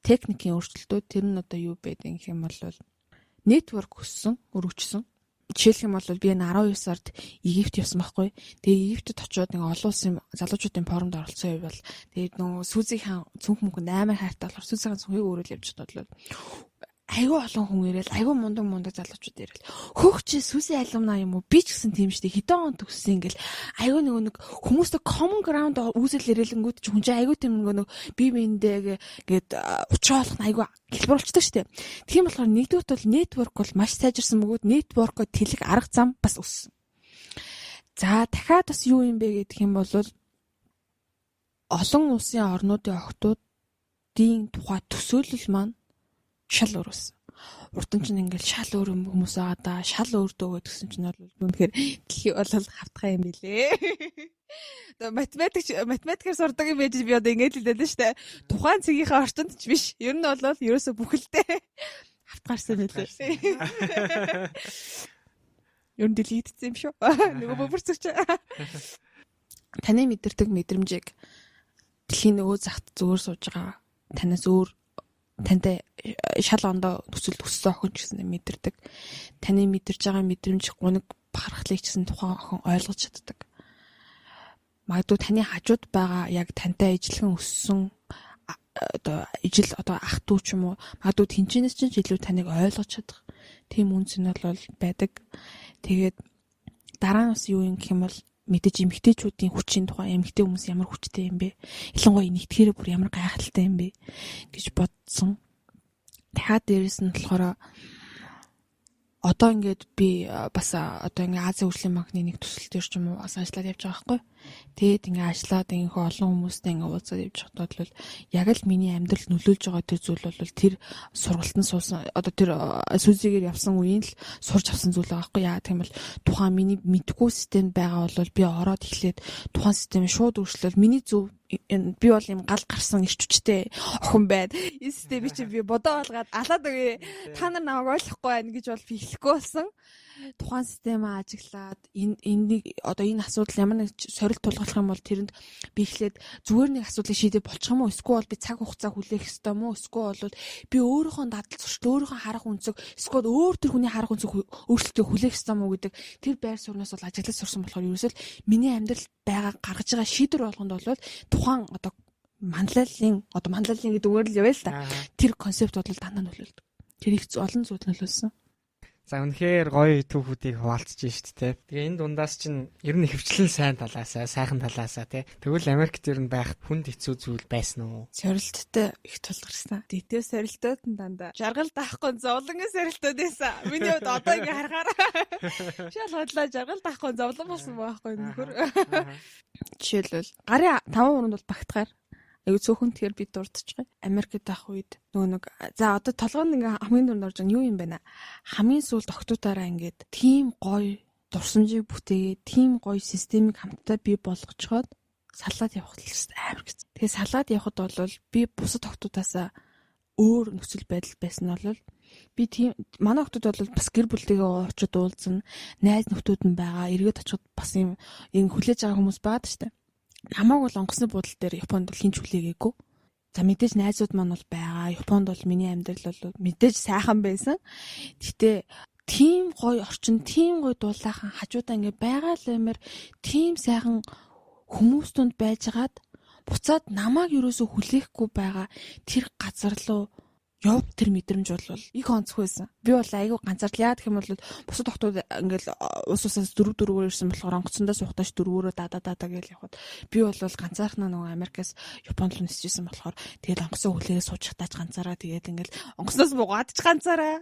C: техникийн өөрчлөлтүүд тэр нь одоо юу байдаг гэх юм бол network өссөн, өргөжсөн. Жишээлх юм бол би энэ 12 сард Египт явсан байхгүй. Тэгээ Египтэд очиод нэг олон улсын залуучуудын форумд оролцсон юм бол тэгээд нөгөө Сүзийн хаан цүнх мөнгөнд амар хайртай болохоор Сүзийн хаан цүнхийг өөрөө л явж бодлоо. Айгүй олон хүн ирээл, айгүй мундаг залуучууд ирээл. Хөөх чи Сүзийн алумна юм уу? Би ч гэсэн тийм штэ. Хэдэн он төгссөн ингээл айгүй нэг хүмүүстэй common ground үүсэл ирэлэнгүүд чи хүн чинь айгүй тийм нэг бие биендээ гээд уулзах нь айгүй хэлбэрулцдаг штэ. Тийм болохоор нэгдүгürt бол network бол маш сайжирсан бөгөөд network-оо тэлэх арга зам бас өссөн. За дахиад бас юу юм бэ гэдэг юм бол олон улсын орнуудын охтуудын тухай төсөөлөл маань шал өөрөөс. Урд нь ч ингээл шал өөр хүмүүс байгаа да, шал өөр дөө гэсэн чинь бол үнэхээр дэлхий бол хавтгай юм билээ. Одоо математикээр сурдаг юм байж би одоо ингэж хэлээд л штэ. Тухайн цэгийнхээ орчинд ч биш. Ер нь бол ерөөсө бүхэлдээ хавтгаарсан байлээ. Ер нь дэлгийдсэн юм шүү. Нөгөө бүрцэгч. Таны мэдэрдэг мэдрэмжийг дэлхийн нөгөө загт зүгээр сууж байгаа танаас өөр тантай шал ондоо нөхцөл төссөн охин ч гэсэн мэдэрдэг. Таны мэдэрж байгаа мэдрэмж гуниг бахархлыг ч гэсэн тухайн охин ойлгож чаддаг. Магадгүй таны хажууд байгаа яг тантай ижилхэн өссөн одоо ижил одоо ах トゥ ч юм уу магадгүй тэнцэнээс ч илүү таныг ойлгож чадах тийм үнс нь бол байдаг. Тэгээд дараа нь бас юу юм гэх юм бол мэдээж эмэгтэйчүүдийн хүчийн тухай эмэгтэй хүмүүс ямар хүчтэй юм бэ? Ялангуяа нэгтгэхээрээ бүр ямар гайхалтай юм бэ гэж бодсон. Дахиад дээрэс нь болохоор одоо ингээд би бас одоо ингээд Азийн хөгжлийн банкны нэг төсөл дээр ч юм уу бас ажиллаад явж байгаа байхгүй. Тэгээд ингээд ажиллаад ингээд олон хүмүүстэй ингээд уулзаад явж байхдаа бол яг л миний амьдрал нөлөөлж байгаа тэр зүйл бол тэр сургалтанд суусан одоо тэр сүзигээр явсан үеийн л сурч авсан зүйл байгаа байхгүй. Яа тийм бол тухайн миний мэдгүй системд байгаа бол би ороод эхлээд тухайн систем шууд өөрчлөл миний зөв би бол юм гал гарсан ирч хүчтэй охин байна. Энэ системийг чи би бодоо болгоод алаад өгье. Та нар намайг ойлгохгүй байна гэж бол би хэлэхгүй болсон. Тухайн системаа ажиглаад энийг одоо энэ асуудал ямар нэг сорилт тулгарлах юм бол тэрэнд би эхлээд зүгээр нэг асуудлыг шийдэж болчих юм уу? Эсвэл би цаг хугацаа хүлээх ёстой юм уу? Эсвэл бол би өөрийнхөө дадал зуршил, өөрийнхөө харах үнцэг, эсвэл өөр тэр хүний харах үнцэг өөрчлөлтөө хүлээх ёстой юм уу гэдэг тэр байр сууриас бол ажиглаж сурсан болохоор ерөөсөө миний амьдрал байгаа гаргаж байгаа шийдвэр болгонд бол тухайн одоо манлайлалын гэдэг үгээр л яваа л та. Тэр концепт бол дандаа нөлөөлдөг. Тэр их олон зүйл нөлөөлсөн.
D: За үнэхээр гоё түүхүүдийг хуваалцж штт те. Тэгээ энэ дундаас чинь ер нь хөвчлэн сайн талаасаа, сайхан талаасаа те. Тэгвэл Америкт ер нь байх хүнд хэцүү зүйл байсан уу?
C: Сорилттой их тулгарсан. Дэтээ сорилтууд нь дандаа жаргал даахгүй зовлонгийн сорилтууд байсан. Миний хувьд одоо ингээ харахаар шал бодлоо жаргал даахгүй зовлон болсон байхгүй нөхөр. Жишээлбэл гарын 5% бол багтахаар аюу цөөхөн тэгэхээр би дурдчихгай. Америкт авах үед нэг за одоо толгойд ингээ хамгийн дунд орж байгаа юу юм бэ нэ? Хамгийн сүүлд октоудаараа ингээд тийм гоё дурсамжийг бүтээгээд тийм гоё системийг хамтдаа бий болгочхоод салаад явах талаас амар гэсэн. Тэгээ салаад явхад бол би бусад октоудаасаа өөр нөхцөл байдал байсан нь бол би тийм манай октод бол бас гэр бүлтэйгээ очиод уулзсан, найз нөхдүүд нь байгаа, эргээд очиход бас юм хүлээж байгаа хүмүүс байдаг шүү дээ. Намайг бол онгоцны буудлын дээр Японд бол хинч хүлээгээгүй. За мэдээж найзууд маань бол байгаа. Японд бол миний амьдрал бол мэдээж сайхан байсан. Гэтэ тийм гоё орчин, тийм гоё дуулаахан хажуудаа ингээ байгаа л амир тийм сайхан хүмүүс тунд байжгаад буцаад намайг юусоо хүлээхгүй байгаа тэр газар руу яв тэр мэдрэмж бол их онцгүй байсан. Би бол айгүй ганцаарл яа гэх юм бол бусад октод ингээл ус усаас 4-4-өөр ирсэн болохоор онгоцондоо суухдаач 4-4-өөр даа гэж явхад би бол ганцаархнаа нөгөө Америкаас Японд л нисчихсэн болохоор тэгээд онгоцоо хүлээгээ суучихтаач ганцаараа тэгээд ингээл онгоцноос буугаад ч ганцаараа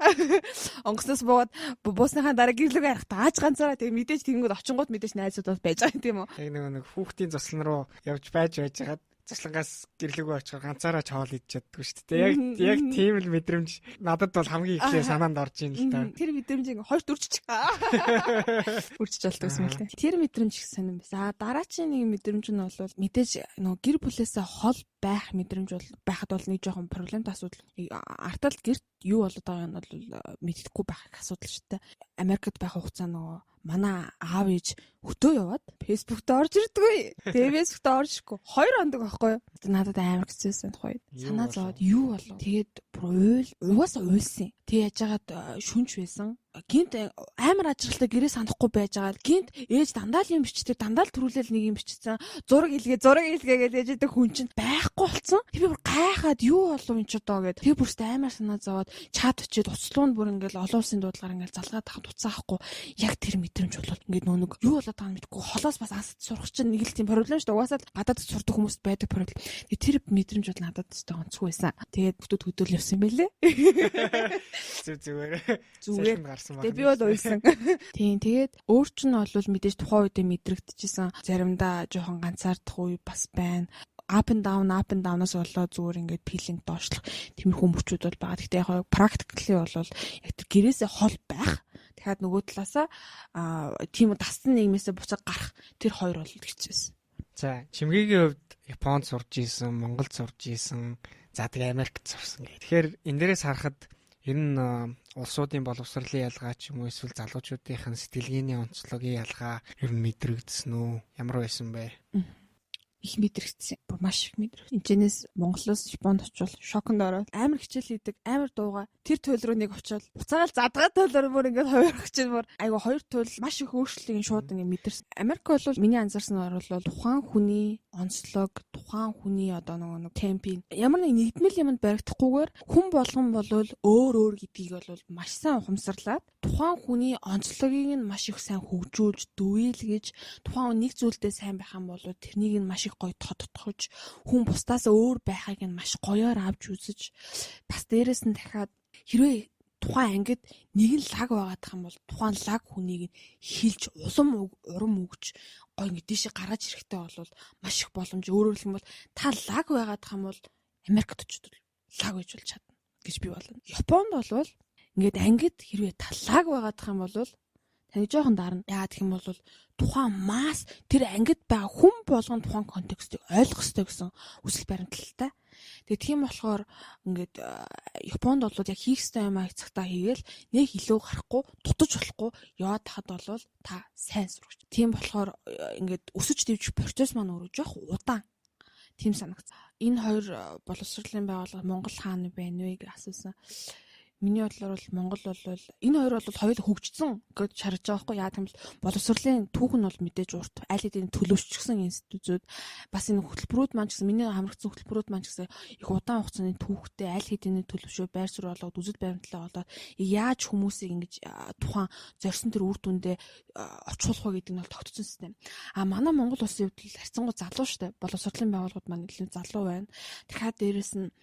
C: онгоцноос буугаад буусныхаа дараа гэрлэг арах тааж ганцаараа тэгээд мэдээж тэгэнгүүт очингууд мэдээж найзууд бол байж байгаа юм тийм үү.
D: Яг нэг хүүхдийн цуслан руу явж байгаад заслангаас гэрлэгөө очихоор ганцаараа чавал идчихэдгүй шүү дээ. Яг тийм л мэдрэмж надад бол хамгийн ихээ санаанд орж ийн л та.
C: Тэр мэдрэмж ингээ 2-4 ч үржиж болдог юм л дээ. Тэр мэдрэмж их сонирн байсан. Дараачийн нэг мэдрэмж нь бол мэдээж нөгөө гэр бүлээсээ хол байх мэдрэмж бол байхад бол нэг жоохон проблемтай асуудал. Артал гэрт юу болоод байгааг нь бол мэддэхгүй байх асуудал шүү дээ. Америкт байх хугацаа нөгөө манай аав ээж хөтөө яваад фэйсбүүкт орж ирдэггүй. Тэгээ фэйсбүүкт орж ирэхгүй 2 ондог байхгүй юу? Надад амар хэцүүсэн тухайд. Санаа зовоод юу болов? Тэгээд бүр угаасаа уйлсан. Тэг яж хагаад шүнж байсан. Гинт амар ажралтай гэрээ санахгүй байжгаад гинт ээж дандаа л юм бичдэг, дандаа л төрүүлэл нэг юм бичсэн. Зураг илгээ гэж ээжэдэг хүн чинь байхгүй болсон. Тэг би бүр гайхаад юу болов энэ ч одоо гэд. Тэг бүрстэ амар санаа зовоод чат очиод уцлуунд бүр ингээл олон улсын дуудлагаар ингээл залгаад тахад уцаахгүй. Яг тэр мэдрэмж болол ингээд нэг юу болоод байгаа юм мэдгүй. Холоос бас асад сурах чинь нэг л тийм проблем шүү дээ. Угаасаа гадаад сурдаг хүмүүст байдаг проблем. Тэр мэдрэмж бол надад өстой онцгүй байсан. Тэгээд бүтэд хөдөөл явсан байлээ.
D: Зүгээр гарсан байна.
C: Тэгээ би бол уйлсан. Тийм тэгээд өөр чинь бол мэдээж тухайн үедээ мэдрэгдэжсэн. Заримдаа жоохон ганцаардах үе бас байна. Up and down-аас болоо зүгээр ингээд feeling доошлох тиймэрхүү мөчүүд бол байгаа. Гэхдээ яг practically бол яг тэр гэрээсээ хол байх. Тэгэхээр нөгөө талаасаа тийм тассан нийгмээсээ буцаад гарах тэр хоёр бол хэцүүсэн.
D: За, чимгээгийн хувьд Японд сурж исэн, Монголд сурж исэн, за тэгээ Америкт сурсан гэх. Тэгэхээр энэ дээрээс харахад ер нь улсуудын боловсролын ялгаа ч юм уу эсвэл залуучуудын сэтгэлгээний онцлогийн ялгаа ер нь мэдрэгдсэн үү? Ямар байсан бэ?
C: Их мэдрэгдсэн. Бүр маш их мэдрэгдсэн. Энэчнээс Монголоос Японд очивол шоконд ороод амар хичээл хийдэг, амар дуугаа. тэр туйл руу нэг очиод буцаагаал задгаа туйл руу бүр ингээд хувирах чинь бүр айгу хоёр туйл маш их өөрчлөлтийг шууд ингээд мэдэрсэн. Америк бол миний анзаарсан бол тухайн хүний онцлог, тухайн хүний одоо нэг темпийн ямар нэг нэгдмэл юмд баригдахгүйгээр хүн болгон бол өөр гэдгийг бол маш сайн ухамсарлаад тухайн хүний онцлогийг нь маш их сайн хөгжүүлж, дүйлгэж, тухайн нэг зүйлдээ сайн байх юм бол тэрнийг нь маш их гоё тодтогч, хүн бусдаас өөр байхыг нь маш гоёор авч үзэж, бас дээрэс нь дахиад хэрвээ тухайн ангид нэг нь лаг байгаадах юм бол тухайн лаг хүнийг хилж урам өгч гоё ингэ дээшээ гаргаж ирэхтэй бол маш их боломж. Өөрөөр хэлбэл та лаг байгаадах юм бол Америкт очиж лаг байж болж чадна гэж би болно. Японд бол ингээд ангид хэрвээ та лаг байгаадах юм бол таны жоохон дарна. Яагаад гэх юм бол тухайн масс тэр ангид байгаа хүн болгон тухайн контекстыг ойлгох ёстой гэсэн үсэл баримталтай. Тэгээ тийм болохоор ингээд Японд бол яг хийх ёстой юм цагтаа хийгээл нэг илүү гарахгүй, дутаж болохгүй яваад тахад бол та сайн сурагч. Тийм болохоор ингээд өсөж дэвжих процесс маань өөрөө жоох удаан. Тийм санагц. Энэ хоёр боловсролын байгууллага Монгол хаана байна вэ гэж асуусан. Миний бодлоор бол Монгол бол энэ хоёр бол хоёул хөгжсөн гэж харж байгаа байхгүй. Яа гэвэл боловсролын түүх нь бол мэдээж урт аль хэдийн төлөвшчихсэн институтууд бас энэ хөтөлбөрүүд маань ч гэсэн миний хамрагдсан хөтөлбөрүүд маань ч гэсэн их удаан хугацааны түүхтэй аль хэдийн төлөвшөө байр суурь болоод үзэл баримтлал болоод яаж хүмүүсийг ингэж тухайн зорьсон тэр үр дүндээ очихуулах вэ гэдэг нь бол тогтцсон систем. А манай Монгол улсын хувьд л харьцангуй залуу штэ. Боловсролын байгууллагууд маань илүү залуу байна. Тэгэхээр дээрэс нь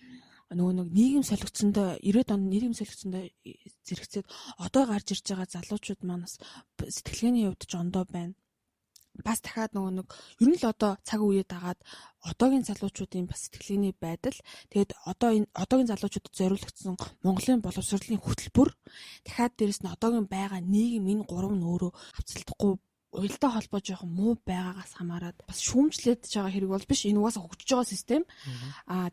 C: нөгөө нийгэм солигдсондоо 90-ад онд нийгэм солигдсондоо зэрэгцээд одоо гарч ирж байгаа залуучууд маань бас сэтгэлгээний хувьд ч ондоо байна. Бас дахиад нөгөө ер нь л одоо цаг үеэд дагаад одоогийн залуучуудын бас сэтгэлгээний байдал тэгээд одоо энэ одоогийн залуучуудад зориулагдсан Монголын боловсролын хөтөлбөр дахиад дээрэс нь одоогийн байгаа нийгэм энэ гурав нь өөрөө хавцалдахгүй уялдаа холбоо жоохон муу байгаагаас хамаарат бас шүүмжлээд байгаа хэрэг бол биш. Энэ угаасаа хөгжиж байгаа систем.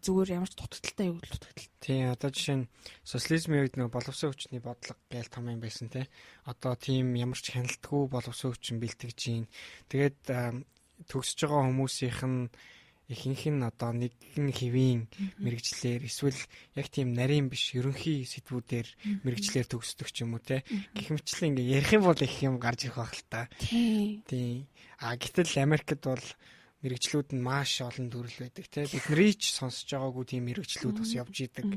C: Зүгээр ямар ч дутагдaltaй юу дутагдaltaй.
D: Тийм одоо жишээ нь социализмын үед нэг боловсон хүчний бодлого гээл том юм байсан те. Одоо тийм ямар ч хяналтгүй боловсон хүчин бэлтгэж гин. Тэгээд төгсөж байгаа хүмүүсийнх нь ихэнх нь одоо нэгэн хэвийн мэрэгчлэр эсвэл яг тийм нарийн биш ерөнхий сэдвүүдээр мэрэгчлэр төгсдөг ч юм уу те. Гэхмэчлэн ингээ ярих юм бол их юм гарч ирэх байх л та. Тийм. Гэтэл Америкт бол мэрэгчлүүд нь маш олон төрөл байдаг те. Бидний ч сонсож байгаагүй тийм мэрэгчлүүд бас явж идэг.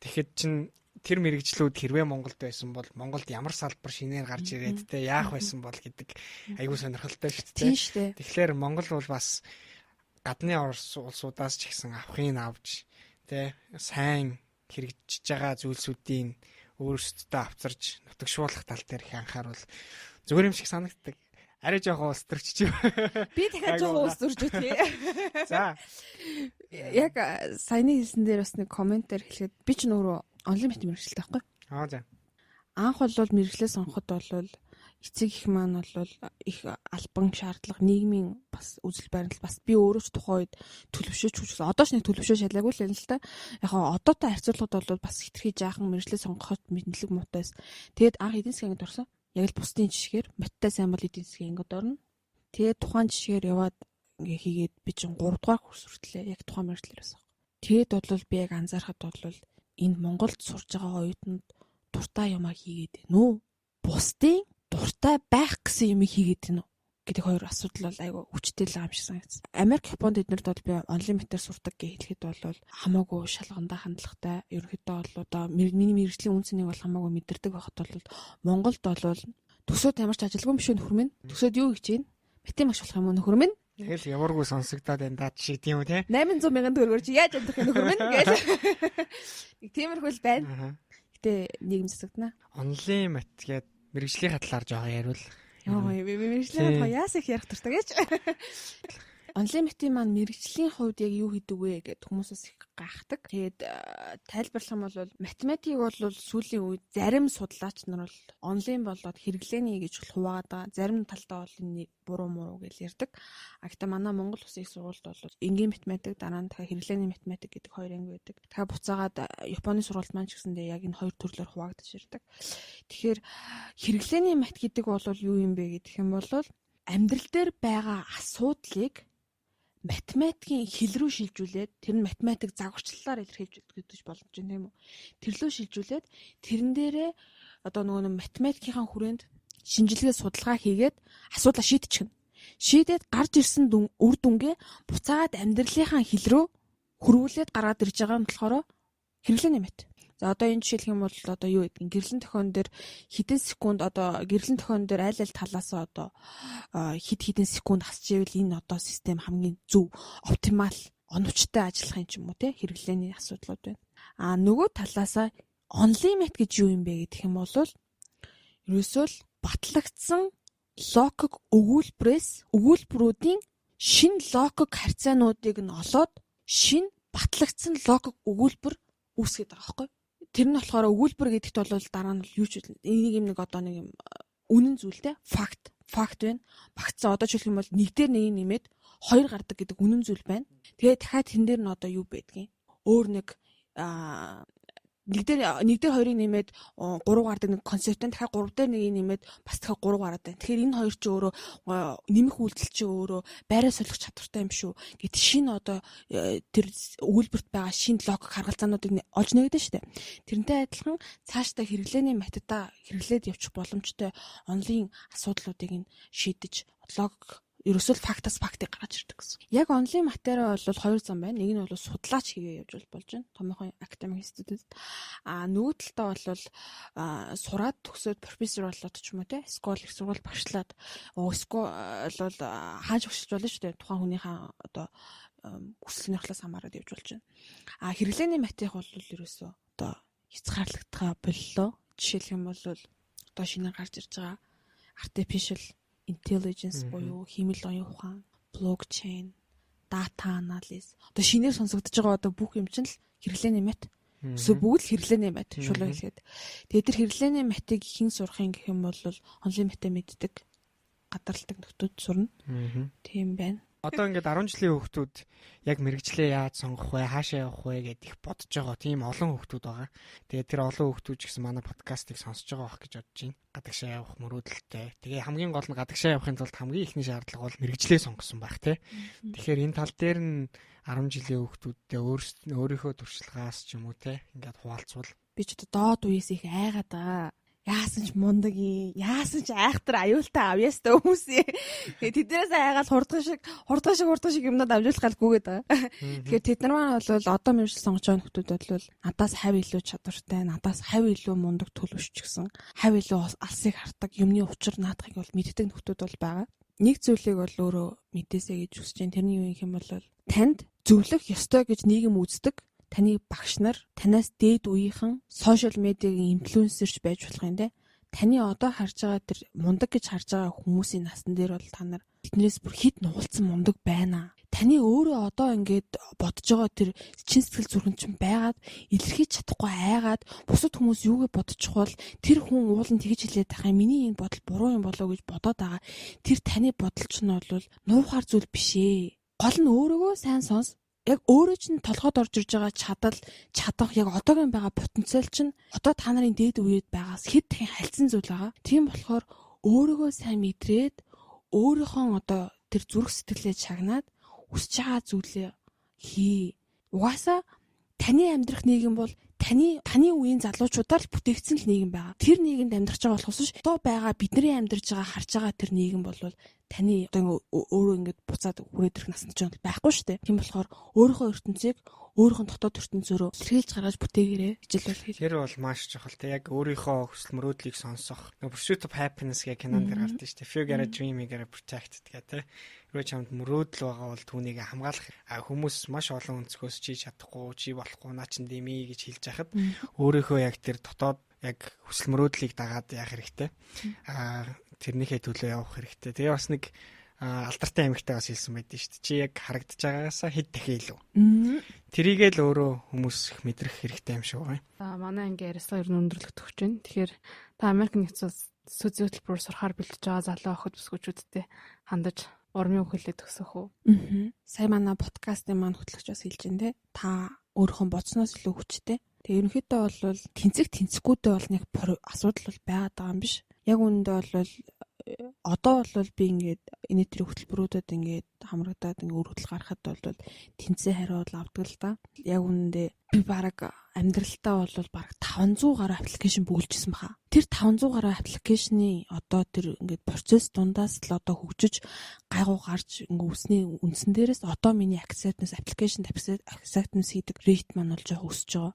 D: Тэгэхэд чин тэр мэрэгчлүүд хэрвээ Монголд байсан бол Монголд ямар салбар шинээр гарч ирээд те яах байсан бол гэдэг айгүй сонирхолтой шүү дээ. Тэгэхээр Монгол бол бас гадны улсуудаас ч ихсэн авахын авч тэ сайн хэрэгжиж байгаа зүйлсүүдийн өөрсдөө авчирч нутагшуулах тал дээр их анхааруул зүгээр юм шиг санагддаг. Арай жоохон улс төрчих.
C: Би дахиад жоохон улс төрж үү.
D: За.
C: Яг саяны хэлсэн дээр бас нэг комментээр хэлэхэд би ч нөөрөө онлайн бит мэрэгчлээ байхгүй.
D: За.
C: Анх бол мэрэгчлээ сонгоход бол эцэг их маань бол их албан шаардлага нийгмийн бас үзэл баримтал бас би өөрөө ч тухайн үед төлөвшөөж хүчсэн. Одоо ч нэг төлөвшөө шалаагүй л юм л та. Яг хаа одоотой харьцуулахад бол бас хитрхи жаахан мэрэгчлээ сонгоход мэдлэг муутайс. Тэгэд анх эдийн засгийн ангид орсон. Яг л бусдын жишгээр маттай сайн бол эдийн засгийн ангид орно. Тэгээд тухайн жишгээр яваад ингээ хийгээд би чинь 3 дугаар курс хүртлээ яг тухайн мэрэгчлэрээс авах. Тэгэд бол би яг анзаархад бол энд Монголд сурж байгаа оюутнууд дуртай юмаа хийгээд байна уу? Бусдын дуртай байх гэсэн юм хийгээд байна уу гэдэг хоёр асуудал бол айгүй хүчтэй л юм шиг санагдсан. Америк, Японд эднэрд бол би онлайн битээр сурдаг гэж хэлэхэд бол хамаагүй шалгандаа хандлагатай. Ерөнхийдөө бол одоо миний мэрэгжлийн үнцнийг бол хамаагүй мэдэрдэг байхад бол Монголд бол төсөөд ямар ч ажилгүй биш нөхөр минь. Төсөөд юу гэж байна? Битэн багш болох юм уу нөхөр минь?
D: Яг л ямаргүй сонсогдоод байна даа шиг тийм үү те?
C: 800 мянган төгрөгөөр чи яаж амдах юм нөхөр минь гэж. Нэг тиймэрхүү л байна. Гэтэ нийгэм засагдана.
D: Онлайн мат гээд мэрэгжлийн талаар жоо яриул.
C: Яа, мэрэгжлийн талаар яас их ярих туртай гэж. Онлайн мэтийн маань мэрэгжлийн хувьд яг юу хийдэг вэ гэд хүмүүсээс их гайхдаг. Тэгээд тайлбарлах юм бол математик бол сүүлийн үед зарим судлаач нар бол онлайн болоод хэрэглээний гэж хуваагаад байгаа. Зарим талдаа бол энэ буруу муу гэж ярьдаг. Гэхдээ манай Монгол Улсын их сургуульд бол энгийн математик дараа нь дахиад хэрэглээний математик гэдэг хоёр анги байдаг. Тэгэхээр буцаагаад Японы сургуульд маань ч гэсэндээ яг энэ хоёр төрлөөр хуваагдаж ирдэг. Тэгэхээр хэрэглээний мат гэдэг бол юу юм бэ гэх юм бол амьдрал дээр байгаа асуудлыг математикийн хэл рүү шилжүүлээд тэр нь математик загварчлалаар илэрхийлж боломж байна тийм үү. Тэрлөө шилжүүлээд тэрэн дээрээ одоо нөгөө математикийн хүрээнд шинжилгээ судалгаа хийгээд асуудлаа шийдчихнэ. Шийдээд гарч ирсэн үр дүнгээ буцаагаад амьдралынхаа хэл рүү хөрвүүлээд гаргаад ирж байгаа нь болохоор хэрэглээний мэт. За одоо энэ жишээлх юм бол одоо юу гэдэг гэрлэн тохион дээр хэдэн секунд одоо гэрлэн тохион дээр аль талаасаа одоо хэдэн секунд хасч ивэл энэ одоо систем хамгийн зөв оптимал оновчтой ажиллах юм ч юм уу те хэрэглээний асуудлууд байна. Нөгөө талаасаа unlimit гэж юу юм бэ гэх юм бол ерөөсөө л батлагдсан логик өгүүлбэрүүдийн шин логик харьцаануудыг нь олоод шин батлагдсан логик өгүүлбэр үүсгэж байгаа байхгүй. Тэр нь болохоор өгүүлбэр гэдэгт бол дараа нь юу ч энийг нэг одоо нэг юм үнэн зүйлтэй факт байна. Багтсан одоо жишээлх юм бол нэг дээр нэг нэмээд хоёр гардаг гэдэг үнэн зүйл байна. Тэгээд дахиад тэн дээр нь одоо юу байдгийг өөр нэг нэг дээр хоёрыг нэмээд 3 гардаг нэг концепт байна. Дахиад 3 дээр нэг нэмээд бас дахиад 3 гараад байна. Тэгэхээр энэ хоёр ч өөрөө нэмэх үйлдэл чи өөрөө байраа солих чадвартай юм шүү. Гэт шинэ одоо тэр өгүүлбэрт байгаа шинэ логик харгалзаануудыг олж нэгдэж штэ. Тэрнтэй адилхан цаашдаа хэрэглээний методаа хэрэглээд явчих боломжтой онлайн асуудлуудыг нь шийдэж логик ерөөсөө фактаас фактыг гаргаж ирдэг гэсэн. Яг онлайн материал бол хоёр зам байна. Нэг нь бол судлаач хийгээ явж болж байна. Томоохон академик институтэд. Нөгөө талдаа бол сураад төгсөөд профессор болоод ч юм уу те. Скол их сургууль багшлаад скол бол хааж багшилж болно шүү дээ. Тухайн хүнийхээ одоо хүсэл сонирхлоос хамаарат явж болж байна. Хэрэглээний материал бол ерөөсөө одоо хязгаарлагдгаа боллоо. Жишээлх юм бол одоо шинээр гарч ирж байгаа artificial intelligence буюу хэмэл оюун ухаан, блокчейн, дата анализ. Одоо шинээр сонсогдож байгаа одоо бүх юм чинь л хэрэглээний мэт. Эсвэл бүгд л хэрэглээний мэт шулуу хэлгээд. Тэгээд тэр хэрэглээний мэтийг хэн сурахын гэх юм бол онлайн мэтэ мэддэг, гадарладаг нөхдүүд сурна. Тийм байна.
D: Одоо ингээд 10 жилийн хүүхдүүд яг мэрэгчлээ яаж сонгох вэ, хаашаа явах вэ гэдээ их бодож байгаа тийм олон хүүхдүүд байгаа. Тэгээд тэр олон хүүхдүүд ч гэсэн манай подкастыг сонсож байгаа байх гэж бодож байна. Гадагшаа явах мөрөөдөлтэй. Тэгээ хамгийн гол нь гадагшаа явахын тулд хамгийн ихний шаардлага бол мэрэгчлээ сонгосон байх тий. Тэгэхээр энэ тал дээр нь 10 жилийн хүүхдүүдтэй өөрийнхөө туршлагаас ч юм уу тий ингээд хуваалцвал
C: би ч одоо доод үеэс их айгаад байгаа. Яасан ч мундаг юм. Яасан ч айхтар аюултай авьяастай хүмүүс юм. Тэднээс айгаад хурдган шиг юмнууд амжуулах галгүйгээд байгаа. Тэгэхээр тэд нар маань бол одоо мэржил сонгож байгаа хүмүүс бол надаас хав илүү чадвартай, надаас хав илүү мундаг төлөвч гэсэн, хав илүү алсыг хардаг, юмны учир наадахыг бол мэддэг хүмүүс бол байгаа. Нэг зүйлийг бол өөрөө мэдээсэй гэж хүсэж байна. Тэрний юу юм бол танд зөвлөх ёстой гэж нийгэм үздэг таны багш нар танаас дээд үеийнхэн сошиал медиагийн инфлюенсерч байж болох юм те. Таны одоо харж байгаа тэр мундаг гэж харж байгаа хүмүүсийн насн дээр бол та нар биднээс бүр хит нугалцсан мундаг байна. Таны өөрөө одоо ингээд бодож байгаа тэр чин сэтгэл зүрхэн чинь байгаад илэрхийлж чадахгүй айгаад бусад хүмүүс юугээ бодчих бол тэр хүн уулын тэгж хэлээд байгаа юм. Миний энэ бодол буруу юм болоо гэж бодоод байгаа. Тэр таны бодол чинь бол нуухаар зүйл биш ээ. Гол нь өөрийгөө сайн сонс. Яг өөрөө чинь толгойд орж ирж байгаа чадах яг одоогийн байгаа потенциал чинь одоо та нарын дээд үеэд байгаас хэд дахин хальсан зүйл байгаа. Тийм болохоор өөрийгөө сайн мэдрээд өөрийнхөө одоо тэр зүрх сэтгэлээ чагнаад хүсэж байгаа зүйлээ хий. Угаасаа таны амьдрах нийгэм бол таны үеийн залуучуудаар л бүтээгдсэн л нийгэм байгаа. Тэр нийгэмд амьдрах байгаа болохоос ш одоо байгаа бидний амьдарч байгаа харж байгаа тэр нийгэм бол таны одоо өөрөө ингэж буцаад хүрээд ирэх наснд ч байхгүй шүү дээ. Тийм болохоор өөрийнхөө ертөнцийг өөрийнхөө дотоод ертөнцөөрөө илэрхийлж гаргаж бүтээгээрэй гэж л хэлээ.
D: Тэр бол маш чухал те. Яг өөрийнхөө хүсэл мөрөөдлийг сонсох. Pursuit of Happiness гэх кинонд гардаг шүү дээ. If you got a dream, you gotta protect it гэх те. Өөрөө чамд мөрөөдөл байгаа бол түүнийг хамгаалах. Хүмүүс маш олон өнцгөөс чи чадахгүй, чи болохгүй, наа чин дэмий гэж хэлж яхад өөрийнхөө яг тэр дотоод яг хүсэл мөрөөдлийг дагаад яах хэрэгтэй. Тэрнийхээ төлөө явах хэрэгтэй. Тэгээ бас нэг алдартай амьгтай бас хэлсэн байдэн шүү дээ. Чи яг харагдаж байгаагаасаа хэд дахин илүү. Тэрийгээ л өөрөө хүмүүс их мэдрэх хэрэгтэй юм шиг байна.
B: Манай анги ярилцлага ер нь өндөрлөгдөх гэж байна. Тэгэхээр та Америк нэгдсэн улс сүүлийн хөтөлбөр сурахаар бэлдэж байгаа залуу охид бүсгүүчүүдтэй хандаж урмын хөлөө төгсөх үү?
C: Сая манай подкастын маань хөтлөгч бас хэлж байна те. Та өөрийнхөө бодсноос илүү хүчтэй. Тэгээ ерөнхийдөө бол тэнцэхгүйдээ бол нэг асуудал бол байгаад байгаа юм биш. Яг үүндээ бол одоо бол би ингээд энэ төр хөтөлбөрүүдэд ингээд хамрагдаад ингээд өргөдөл гарахад бол тэнцээ хариу бол авдаг л да. Яг үнэндээ би баг амьдралтаа бол баг 500 гаруй аппликейшн бүгэлжсэн баха. Тэр 500 гаруй аппликейшны одоо тэр ингээд процесс дундаас л одоо хөгжиж гайгүй гарч ингээд үсний үндсэн дээрээс одоо миний acceptance application acceptance хийдэг rate маань бол жоо өсөж байгаа.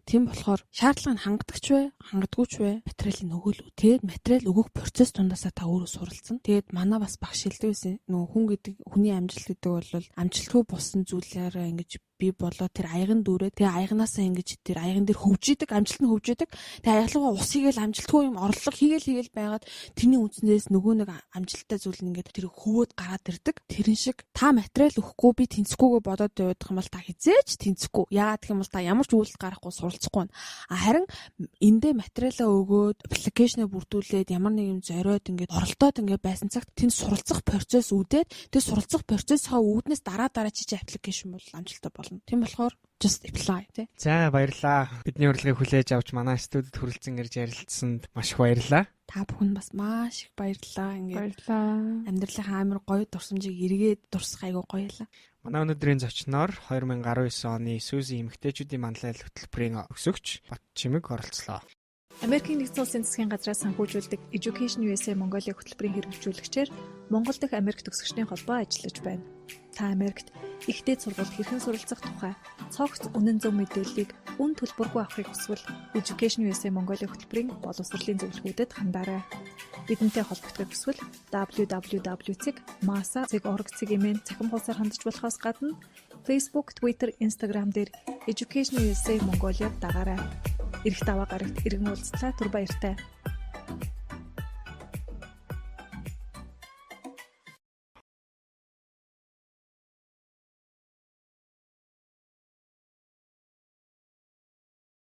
C: Тийм болохоор шаардлага нь хангадагч вэ, хангадаггүй ч вэ? Материалын өгөөл. Тэгээд материал өгөх процесс дундаасаа та өөрөө суралцсан. Тэгээд манай бас багш хэлдэг байсан. Нөгөө хүн гэдэг хүний амжилт гэдэг бол амжилтгүй болсон зүйлээрээ ингэж би болоо тэр аяган дүүрээ тэгээ аягнаасаа ингэж тэр аяган дээр хөвжидэг, амжилт нь хөвжидэг. Тэгээ аяглуугаа ус хийгээл амжилтгүй юм орлого хийгээл байгаад тэрний үндснээс нөгөө нэг амжилттай зүйл нь ингээд тэр хөвөөд гараад ирдэг. Тэрэн шиг та материал өгөхгүй би тэнцэхгүйгээ бодоод явах юм бол та хизээч тэнцэхгүй. Яагаад гэх юм бол та ямар ч үйлдэл гарахгүй суралцахгүй. Харин эндээ материалаа өгөөд аппликейшнээ бүрдүүлээд ямар нэг юм зориод ингээд оролдоод ингээд байсан цагт тэнд суралцах процесс үүдээд тэр суралцах процессоо үүднээс дараа чиж аппликейшн бол амжилттай болно. Тийм болохоор just apply тий.
D: За баярлаа. Бидний урилгыг хүлээж авч манай студид хүрэлцэн ирж ярилцсанд маш их баярлаа.
C: Та бүхэн бас маш их баярлалаа. Ингээд
B: Баярлаа.
C: амьдралынхаа амар гоё дурсамжийг эргээд дурсах айгуу гоё л.
D: Манай өнөөдрийн зочноор 2019 оны Сүүзи эмэгтэйчүүдийн манлайлал хөтөлбөрийн өсөгч Батчимэг оролцлоо.
A: Америкийн нэгдсэн улсын засгийн газраас санхүүжүүлдэг Education USA Mongolia хөтөлбөрийн хэрэгжүүлэгчээр Монгол дахь Америк төгсөгчдийн холбоо ажиллаж байна. Та Америкт ихтэй сургуульд хэрхэн суралцах тухай цогц үнэн зөв мэдээллийг үн төлбөргүй авахыг хүсвэл Education USA Mongolia хөтөлбөрийн боловсролын зөвлөгөөдөд хандаарай. Бидэнтэй холбогдохыг хүсвэл www.masa.org-ийн цахим хуудасаар хандж болохоос гадна Facebook, Twitter, Instagram дээр Education USA Mongolia дагаарай. Ирэх даваа гарагт иргэн уулзлаа. Түр баяртай.